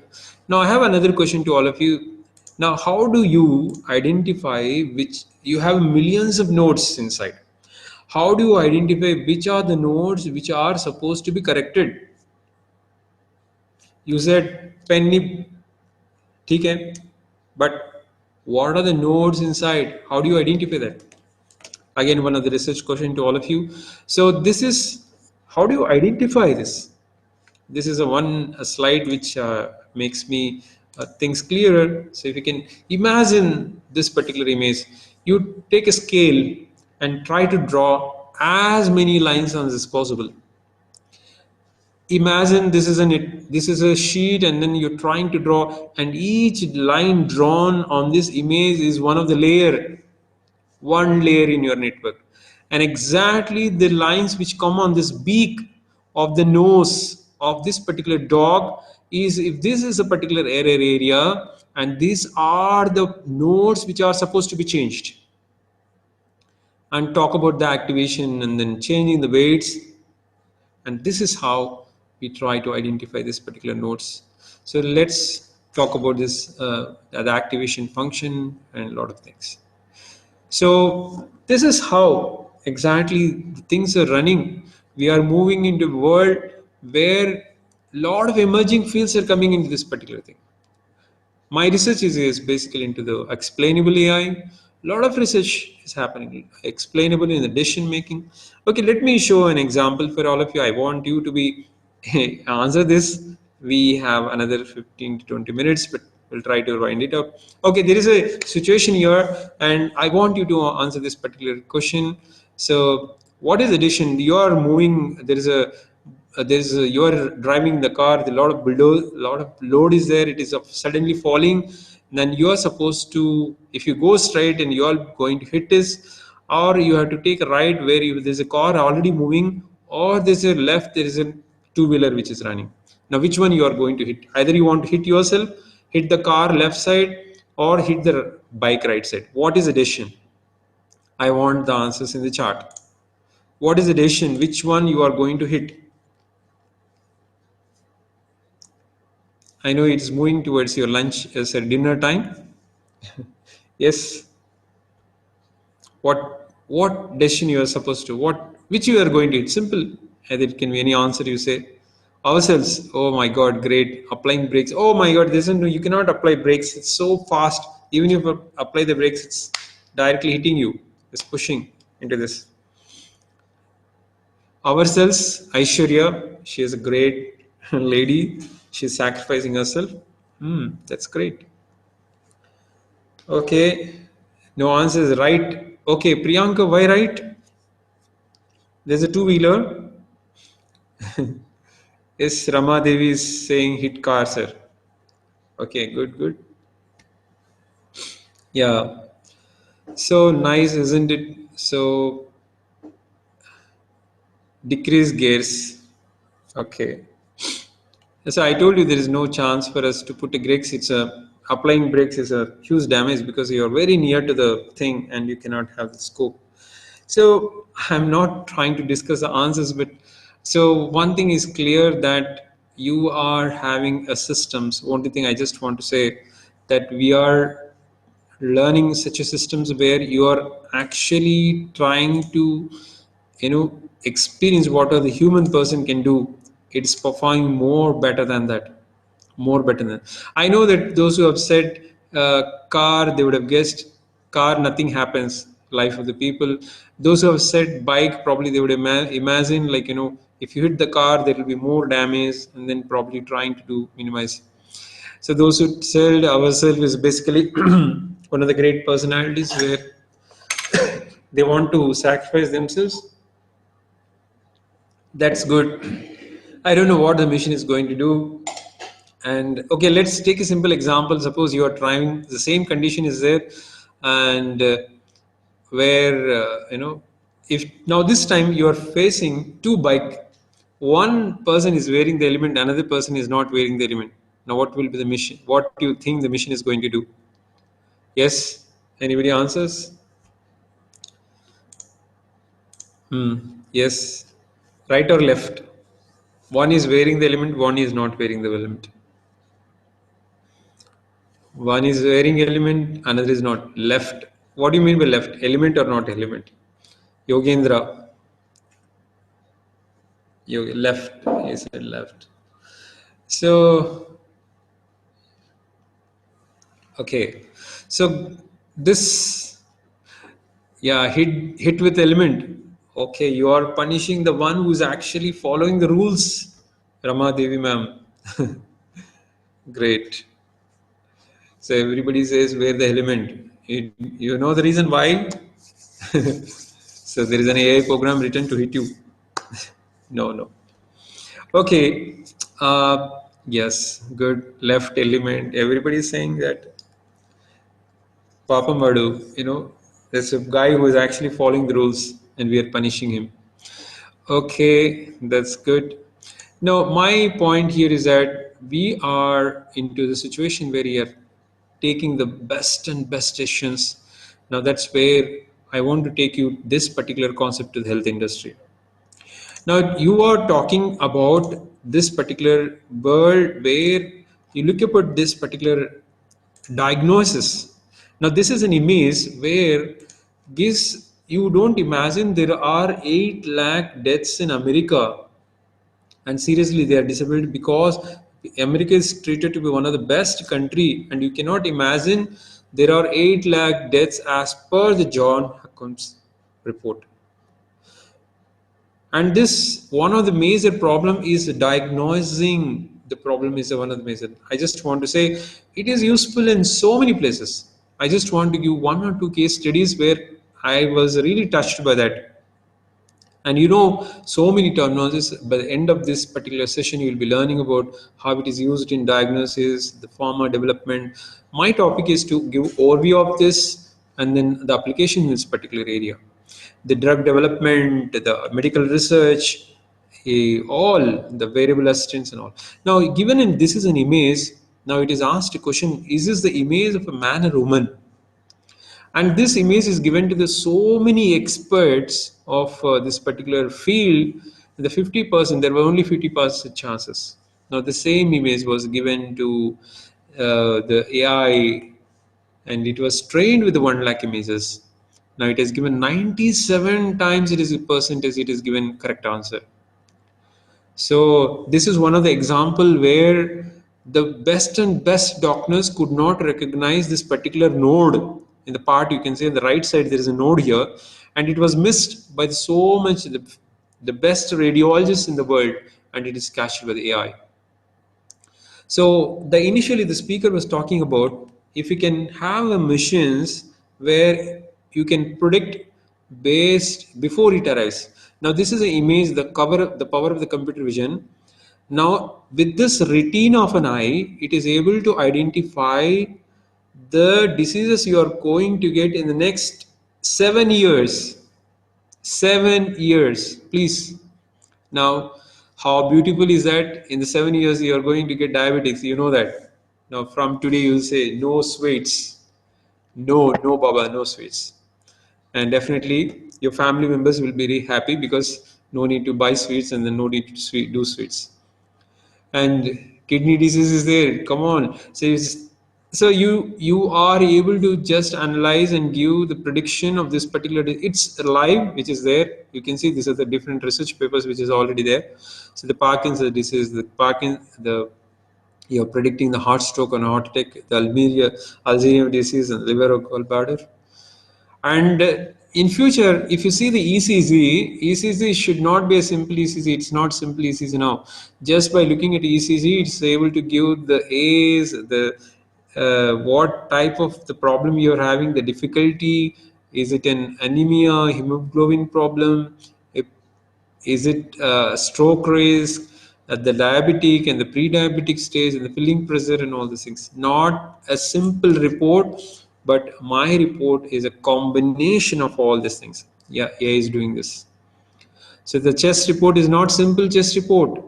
Now I have another question to all of you. Now, how do you identify which you have millions of nodes inside? How do you identify which are the nodes which are supposed to be corrected? You said penny, okay, but what are the nodes inside? How do you identify that? Again, one of the research question to all of you. So this is, how do you identify this? This is a slide which makes me things clearer. So if you can imagine this particular image, you take a scale and try to draw as many lines as possible. Imagine this is a sheet, and then you're trying to draw, and each line drawn on this image is one of the one layer in your network. And exactly the lines which come on this beak of the nose of this particular dog is, if this is a particular error area, and these are the nodes which are supposed to be changed, and talk about the activation and then changing the weights. And this is how we try to identify this particular nodes. So let's talk about this, the activation function and a lot of things. So this is how exactly things are running. We are moving into a world where a lot of emerging fields are coming into this particular thing. My research is basically into the explainable AI. A lot of research is happening explainable in the decision making. Okay, let me show an example for all of you. I want you to be answer this. We have another 15 to 20 minutes, but we'll try to wind it up. Okay, there is a situation here, and I want you to answer this particular question. So, what is addition? You are moving. You are driving the car. A lot of load is there. It is suddenly falling. Then you are supposed to, if you go straight and you are going to hit this, or you have to take a right where there's a car already moving, or there's a left. There is a two-wheeler which is running. Now, which one you are going to hit? Either you want to hit yourself, hit the car left side, or hit the bike right side. What is the decision? I want the answers in the chart. What is the decision? Which one you are going to hit? I know it's moving towards your lunch as a dinner time. Yes. What decision you are supposed to? Which you are going to hit? Simple. Either it can be any answer you say. Ourselves. Oh my God, great. Applying brakes. Oh my God, you cannot apply brakes. It's so fast. Even if you apply the brakes, it's directly hitting you. It's pushing into this. Ourselves, Aishwarya, she is a great lady. She's sacrificing herself. That's great. Okay, no answer is right. Okay, Priyanka, why right? There's a two-wheeler. Yes, Rama Devi is saying hit car, sir. Okay, good. Yeah, so nice, isn't it? So decrease gears. Okay. So I told you there is no chance for us to put a brakes. It's a applying brakes is a huge damage because you are very near to the thing and you cannot have the scope. So I'm not trying to discuss the answers, but so one thing is clear that you are having a systems. Only thing I just want to say that we are learning such a systems where you are actually trying to experience what the human person can do. It's performing more better than that, more better than I know that those who have said car, they would have guessed car, nothing happens, life of the people. Those who have said bike, probably they would imagine, like, if you hit the car there will be more damage, and then probably trying to do minimize. So those who said ourselves is basically one of the great personalities where they want to sacrifice themselves. That's good. I don't know what the machine is going to do. And okay, let's take a simple example. Suppose you are trying, the same condition is there, and where if now this time you are facing two bike, one person is wearing the element, another person is not wearing the element. Now what will be the mission? What do you think the mission is going to do? Yes, anybody answers? Yes, right or left? One is wearing the element, one is not wearing the element. One is wearing element, another is not. Left. What do you mean by left? Element or not element? Yogendra. Left. He said left. So, okay. So this, yeah, hit with element. Okay, you are punishing the one who is actually following the rules. Rama Devi ma'am. Great. So everybody says wear the element. You know the reason why? So there is an AI program written to hit you. No. Okay. Yes. Good. Left element. Everybody is saying that. Papa Madu, there's a guy who is actually following the rules and we are punishing him. Okay, that's good. Now, my point here is that we are into the situation where we are taking the best and best decisions. Now, that's where I want to take you this particular concept to the health industry. Now, you are talking about this particular world where you look about this particular diagnosis. Now, this is an image where gives you don't imagine there are 8 lakh deaths in America, and seriously they are disabled because America is treated to be one of the best country, and you cannot imagine there are 8 lakh deaths as per the John Hopkins report. And this one of the major problem is diagnosing the problem is one of the major. I just want to say it is useful in so many places. I just want to give one or two case studies where I was really touched by that. And so many terminologies. By the end of this particular session you will be learning about how it is used in diagnosis, the pharma development. My topic is to give overview of this and then the application in this particular area, the drug development, the medical research, all the variable assistance and all. Now, given in this is an image, now it is asked a question: is this the image of a man or woman? And this image is given to the so many experts of this particular field. The 50%, there were only 50% chances. Now, the same image was given to the AI, and it was trained with the 1 lakh images. Now it is given 97 times it is a percentage, it is given correct answer. So this is one of the example where the best and best doctors could not recognize this particular node in the part, you can say on the right side there is a node here, and it was missed by so much the best radiologists in the world, and it is captured by the AI. So initially the speaker was talking about if you can have a machines where you can predict based before it arrives. Now this is an image, the power of the computer vision. Now with this retina of an eye, it is able to identify the diseases you are going to get in the next 7 years. 7 years, please. Now, how beautiful is that? In the 7 years, you are going to get diabetics. You know that. Now, from today, you will say no sweets, no, Baba, no sweets, and definitely your family members will be very happy because no need to buy sweets and then no need to do sweets. And kidney disease is there. Come on, so you are able to just analyze and give the prediction of this particular it's live, which is there. You can see these are the different research papers which is already there. So the Parkinson's disease, the you're predicting the heart stroke and heart attack, the Alzheimer's disease and liver or gallbladder. And in future, if you see the ECG should not be a simple ECG. It's not simple ECG now. Just by looking at ECG, it's able to give the A's, the what type of the problem you're having, the difficulty. Is it an anemia, hemoglobin problem? Is it stroke risk, the diabetic and the pre-diabetic stage and the filling pressure and all these things? Not a simple report, but my report is a combination of all these things. Yeah, AI is doing this. So the chest report is not simple chest report.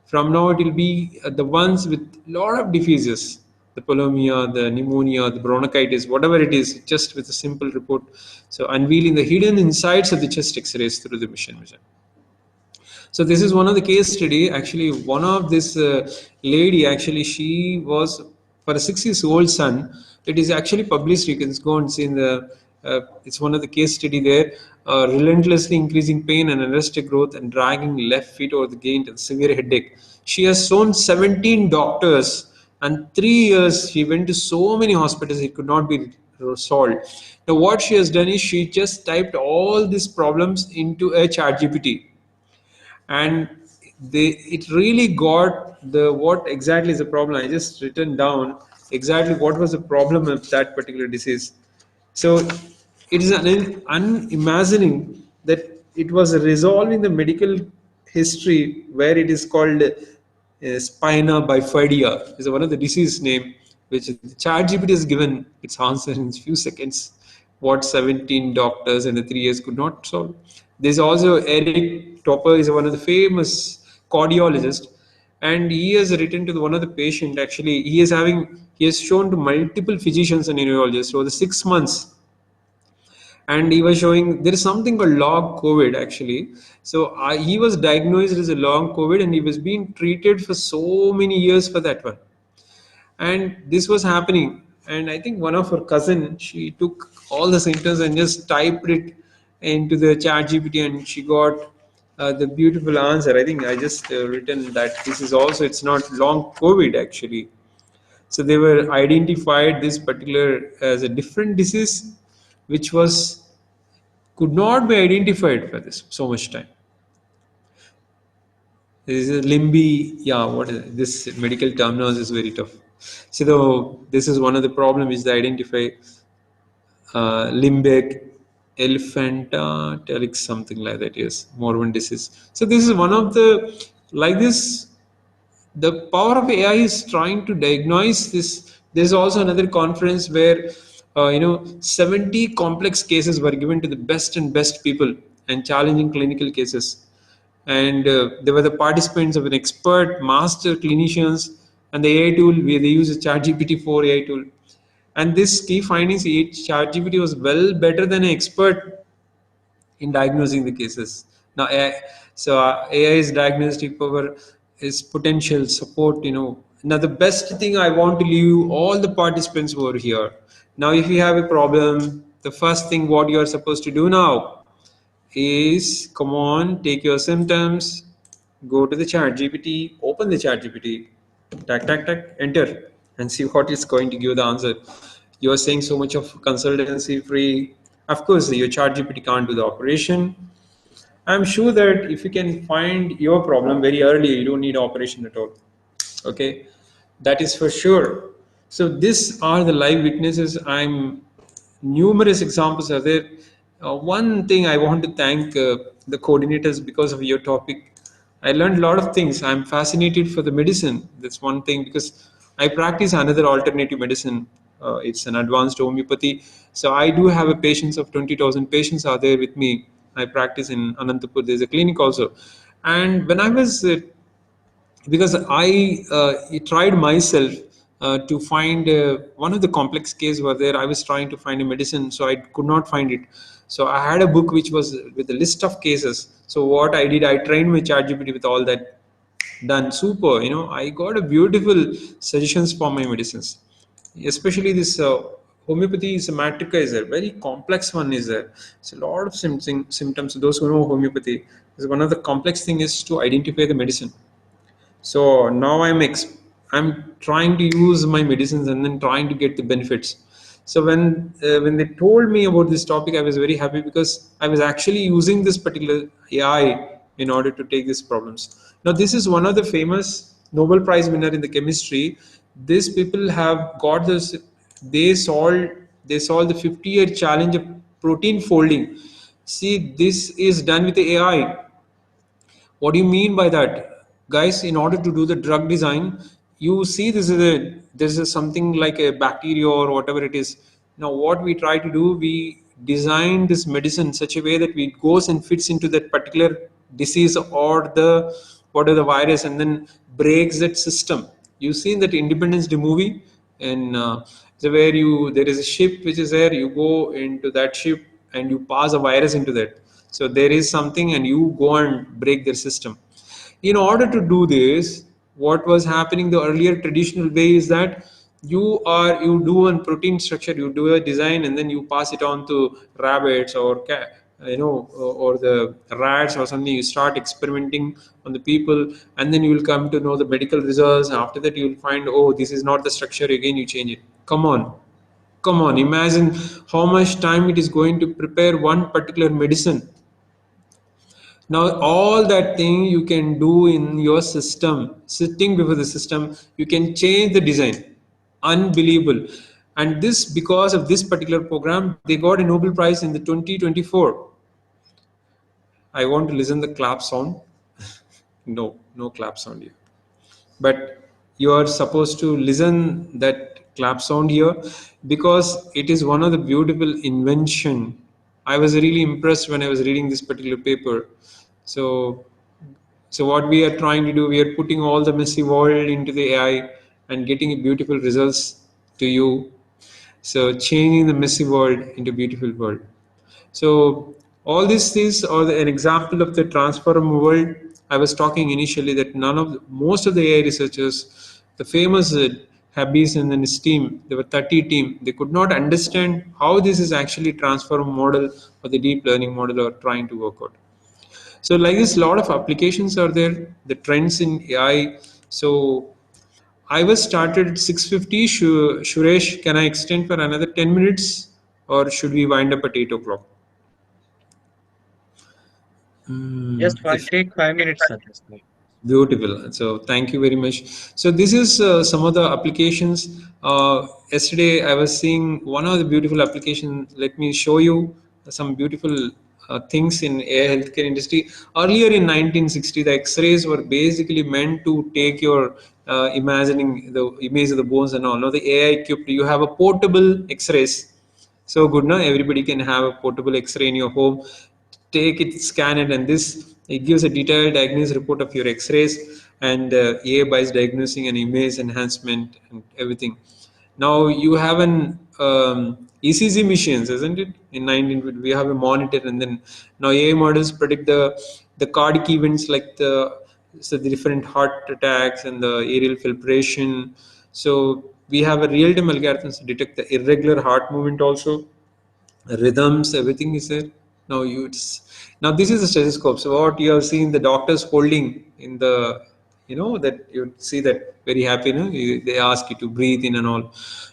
From now it will be the ones with lot of diseases, the pneumonia, the pneumonia, the bronchitis, whatever it is, just with a simple report. So unveiling the hidden insides of the chest X-rays through the machine vision. So this is one of the case study. Actually, one of this lady, actually, she was for a 6 years old son. It is actually published. You can go and see in the. It's one of the case study there. Relentlessly increasing pain and arrested growth and dragging left feet over the gait and severe headache. She has shown 17 doctors, and 3 years she went to so many hospitals. It could not be solved. Now what she has done is she just typed all these problems into a chat GPT, and it really got the what exactly is the problem. I just written down exactly what was the problem of that particular disease. So it is unimagining that it was resolving the medical history where it is called spina bifida is one of the disease name, which the ChatGPT has given its answer in a few seconds, what 17 doctors in the 3 years could not solve. There's also Eric Topper is one of the famous cardiologist, and he has written to one of the patient. Actually, he has shown to multiple physicians and neurologists over the 6 months, and he was showing there is something called long COVID actually. So he was diagnosed as a long COVID, and he was being treated for so many years for that one. And this was happening, and I think one of her cousin, she took all the symptoms and just typed it into the chat GPT, and she got the beautiful answer. I think I just written that this is also, it's not long COVID actually. So they were identified this particular as a different disease which was could not be identified for this so much time. There is a limby, yeah, what is it? This medical terminology is very tough. So this is one of the problems is to identify limbic elephantiasis, something like that. Yes, Morvan disease. So this is one of the like this. The power of AI is trying to diagnose this. There's also another conference where 70 complex cases were given to the best and best people and challenging clinical cases, and there were the participants of an expert master clinicians and the AI tool where they use a ChatGPT 4 AI tool. And this key findings, ChatGPT was well better than an expert in diagnosing the cases. Now, AI's diagnostic power is potential support. Now the best thing I want to leave all the participants who are here. Now, if you have a problem, the first thing what you are supposed to do now is come on, take your symptoms, go to the chat GPT, open the chat GPT, enter and see what is going to give the answer. You're saying so much of consultancy free. Of course, your ChatGPT can't do the operation. I'm sure that if you can find your problem very early, you don't need operation at all. Okay, that is for sure. So these are the live witnesses. I'm numerous examples are there. One thing I want to thank the coordinators because of your topic. I learned a lot of things. I'm fascinated for the medicine. That's one thing because I practice another alternative medicine. It's an advanced homeopathy. So I do have a patients of 20,000 patients are there with me. I practice in Anantapur. There's a clinic also. And when I was because I tried myself to find one of the complex cases were there. I was trying to find a medicine, so I could not find it. So I had a book which was with a list of cases. So what I did, I trained my ChatGPT with all that done. Super, I got a beautiful suggestions for my medicines, especially this. Homeopathy is a matrica is a very complex one is there. It's a lot of symptoms. Those who know homeopathy, is one of the complex thing is to identify the medicine. So now I'm trying to use my medicines and then trying to get the benefits. So when they told me about this topic, I was very happy because I was actually using this particular AI in order to take these problems. Now this is one of the famous Nobel Prize winner in the chemistry. These people have got this. They solved the 50-year challenge of protein folding. See, this is done with the AI. What do you mean by that, guys? In order to do the drug design, you see this is something like a bacteria or whatever it is. Now, what we try to do, we design this medicine such a way that it goes and fits into that particular disease or the what are the virus, and then breaks that system. You see in that Independence Day movie, and so where there is a ship which is there, you go into that ship and you pass a virus into that. So there is something and you go and break their system. In order to do this, what was happening the earlier traditional way is that you do a protein structure, you do a design, and then you pass it on to rabbits or or the rats or something. You start experimenting on the people, and then you will come to know the medical results. After that, you will find, oh, this is not the structure, again you change it. Come on, imagine how much time it is going to prepare one particular medicine. Now all that thing you can do in your system, sitting before the system, you can change the design. Unbelievable. And this, because of this particular program, they got a Nobel Prize in the 2024. I want to listen the clap sound. No clap sound here. But you are supposed to listen that clap sound here because it is one of the beautiful invention. I was really impressed when I was reading this particular paper. So so what we are trying to do, we are putting all the messy world into the AI and getting beautiful results to you. So changing the messy world into beautiful world. So all these things are an example of the transform world. I was talking initially that most of the AI researchers, the famous Habis and then his team, there were 30 team, they could not understand how this is actually transform model or the deep learning model are trying to work out. So like this, a lot of applications are there, the trends in AI. So I was started at 6:50. Suresh, can I extend for another 10 minutes or should we wind up at 8 o'clock? Just If take 5 minutes, Satish. Beautiful. So thank you very much. So this is some of the applications. Yesterday I was seeing one of the beautiful applications. Let me show you some beautiful things in AI healthcare industry. Earlier in 1960, the X-rays were basically meant to take your imagining the image of the bones and all. Now the AI equipped, you have a portable X-rays. So good now, everybody can have a portable X-ray in your home. Take it, scan it, and this it gives a detailed diagnosis report of your X-rays and AI by diagnosing and image enhancement and everything. Now you have an ECG machines, isn't it? In 19 we have a monitor, and then now AI models predict the cardiac events like the different heart attacks and the aerial filtration. So we have a real-time algorithms to detect the irregular heart movement also, rhythms, everything is there. Now this is a stethoscope. So what you have seen the doctors holding in the that you see that very happy, they ask you to breathe in and all.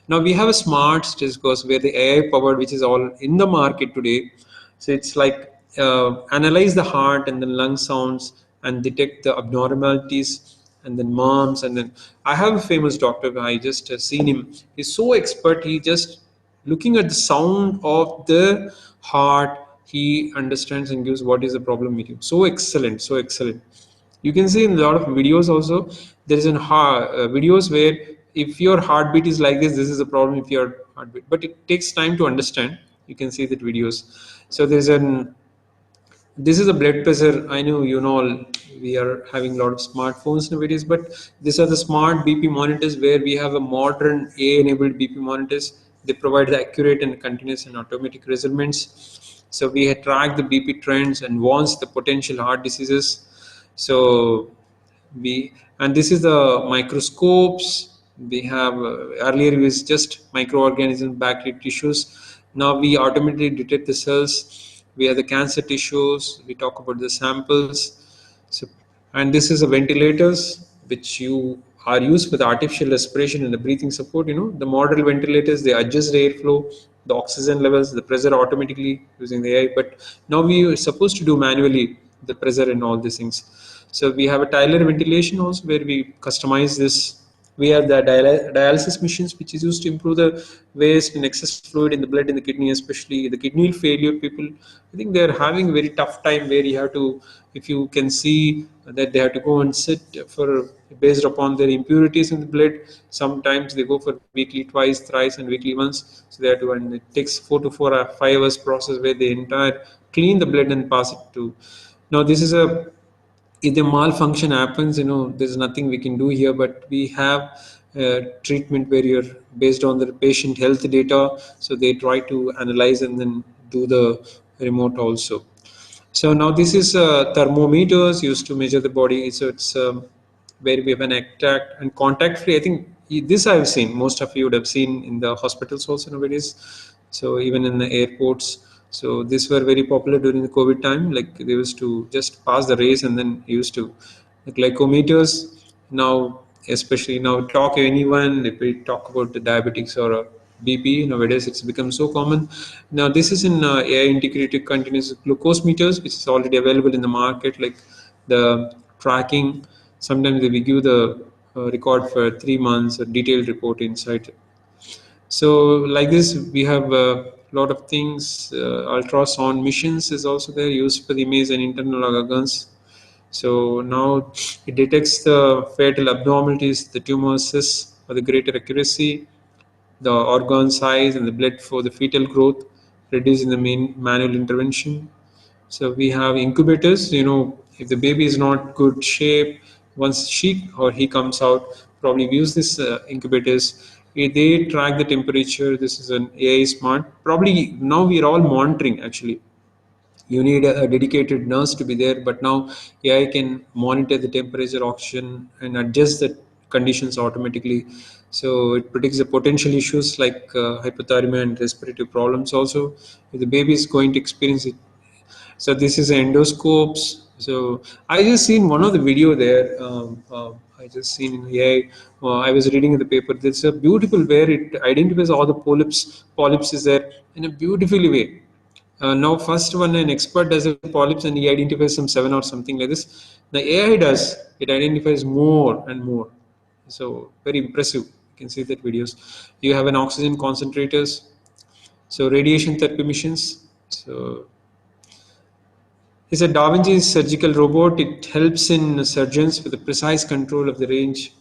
Now we have a smart stethoscope where the AI powered, which is all in the market today. So it's like analyze the heart and the lung sounds and detect the abnormalities and then murmurs. And then I have a famous doctor, I just seen him. He's so expert. He just looking at the sound of the heart, he understands and gives what is the problem with you. So excellent, so excellent. You can see in a lot of videos also, there is videos where if your heartbeat is like this is a problem. If your heartbeat, but it takes time to understand. You can see that videos. So there's an this is a blood pressure. I know we are having a lot of smartphones nowadays, but these are the smart BP monitors where we have a modern AI-enabled BP monitors. They provide the accurate and continuous and automatic measurements. So we track the BP trends and warns the potential heart diseases. So we and this is the microscopes we have. Earlier it was just microorganisms, bacteria, tissues. Now we automatically detect the cells. We have the cancer tissues. We talk about the samples. So, and this is the ventilators which you are used for the artificial respiration and the breathing support. The model ventilators, they adjust the airflow, the oxygen levels, the pressure automatically using the AI. But now we are supposed to do manually the pressure and all these things. So we have a Tyler ventilation also where we customize this. We have the dialysis machines which is used to improve the waste and excess fluid in the blood in the kidney, especially the kidney failure people. I think they're having a very tough time where you have to, if you can see that they have to go and sit for based upon their impurities in the blood. Sometimes they go for weekly twice, thrice, and weekly once. So they have to, and it takes 4 to 5 hours process where they entire clean the blood and pass it to. Now this is a if the malfunction happens, there's nothing we can do here, but we have treatment where you're based on the patient health data. So they try to analyze and then do the remote also. So now this is thermometers used to measure the body. So it's where we have an extract and contact free. I think this I've seen. Most of you would have seen in the hospitals also nowadays. So even in the airports. So these were very popular during the COVID time. Like they used to just pass the race and then used to the glycometers. Now, especially now, talk to anyone if we talk about the diabetics or BP nowadays, it's become so common. Now this is in AI integrated continuous glucose meters, which is already available in the market. Like the tracking, sometimes they will give the record for 3 months, a detailed report inside. So like this, we have a lot of things. Ultrasound missions is also there, used for the image and internal organs. So now it detects the fatal abnormalities, the tumor cysts for the greater accuracy, the organ size and the blood for the fetal growth, reducing the main manual intervention. So we have incubators. If the baby is not good shape, once she or he comes out, probably we use this incubators. They track the temperature. This is an AI smart. Probably now we are all monitoring actually. You need a dedicated nurse to be there, but now AI can monitor the temperature, oxygen, and adjust the conditions automatically. So it predicts the potential issues like hypothermia and respiratory problems also if the baby is going to experience it. So this is endoscopes. So I just seen one of the video there. I just seen in AI. I was reading in the paper. There's a beautiful where it identifies all the polyps is there in a beautiful way. Now, first one, an expert does a polyps and he identifies some 7 or something like this. The AI does, it identifies more and more. So very impressive. You can see that videos. You have an oxygen concentrators. So radiation therapy machines. So it's a Da Vinci surgical robot. It helps in surgeons with the precise control of the range,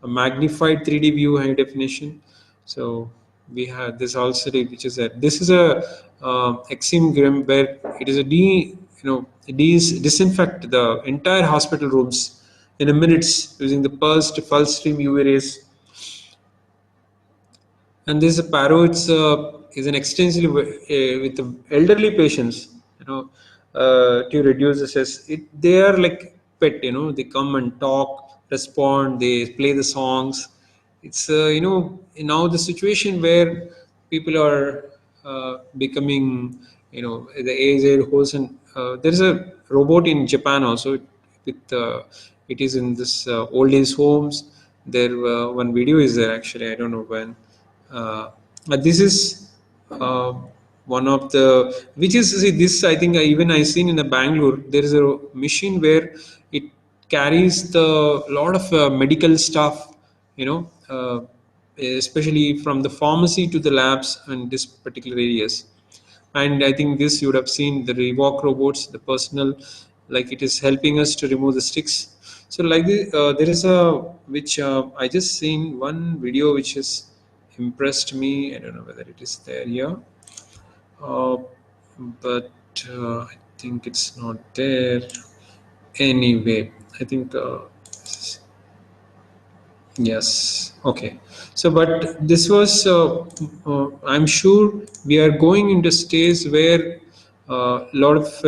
a magnified 3D view, high definition. So we have this also, which is that this is a exim where it is a disinfect the entire hospital rooms in a minutes using the pulsed pulse stream UV rays. And this paro is an extensively with the elderly patients, to reduce the stress. They are like pet, they come and talk, respond, they play the songs. It's now the situation where people are becoming, the age host, and there is a robot in Japan also with it is in this old age homes. There one video is there, actually, I don't know when. But this is one of the, which is, see, this I think even I seen in the Bangalore, there is a machine where it carries the lot of medical stuff, especially from the pharmacy to the labs and this particular areas. And I think this, you would have seen the rewalk robots, the personal, like it is helping us to remove the sticks. So like there is a, which I just seen one video which has impressed me. I don't know whether it is there here, uh, but I think it's not there. Anyway, I think yes. Okay. So, but this was, I'm sure we are going into stage where a lot of,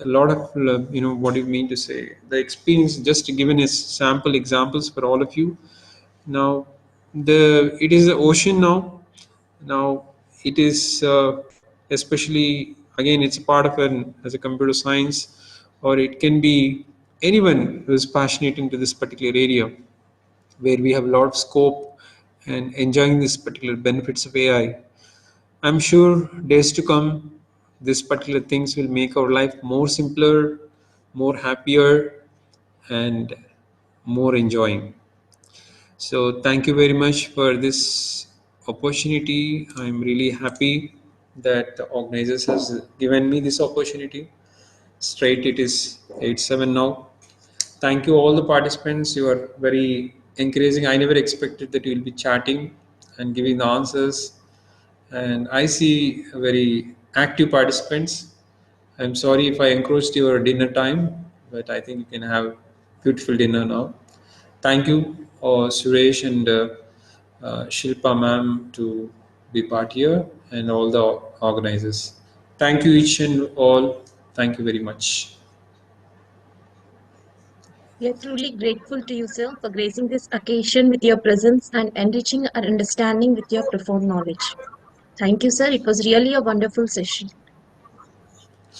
lot of, what do you mean to say? The experience, just given as sample examples for all of you. Now, it is the ocean now. Now, it is especially, again, it's a part of an as a computer science, or it can be anyone who is passionate into this particular area, where we have a lot of scope and enjoying this particular benefits of AI. I'm sure days to come, this particular things will make our life more simpler, more happier, and more enjoying. So thank you very much for this opportunity. I'm really happy that the organizers has given me this opportunity. Straight it is 8-7 now. Thank you all the participants. You are very encouraging. I never expected that you will be chatting and giving the answers. And I see very active participants. I'm sorry if I encroached your dinner time, but I think you can have beautiful dinner now. Thank you, Suresh and Shilpa ma'am, to be part here, and all the organizers. Thank you each and all. Thank you very much. We are truly grateful to you, sir, for gracing this occasion with your presence and enriching our understanding with your profound knowledge. Thank you, sir. It was really a wonderful session.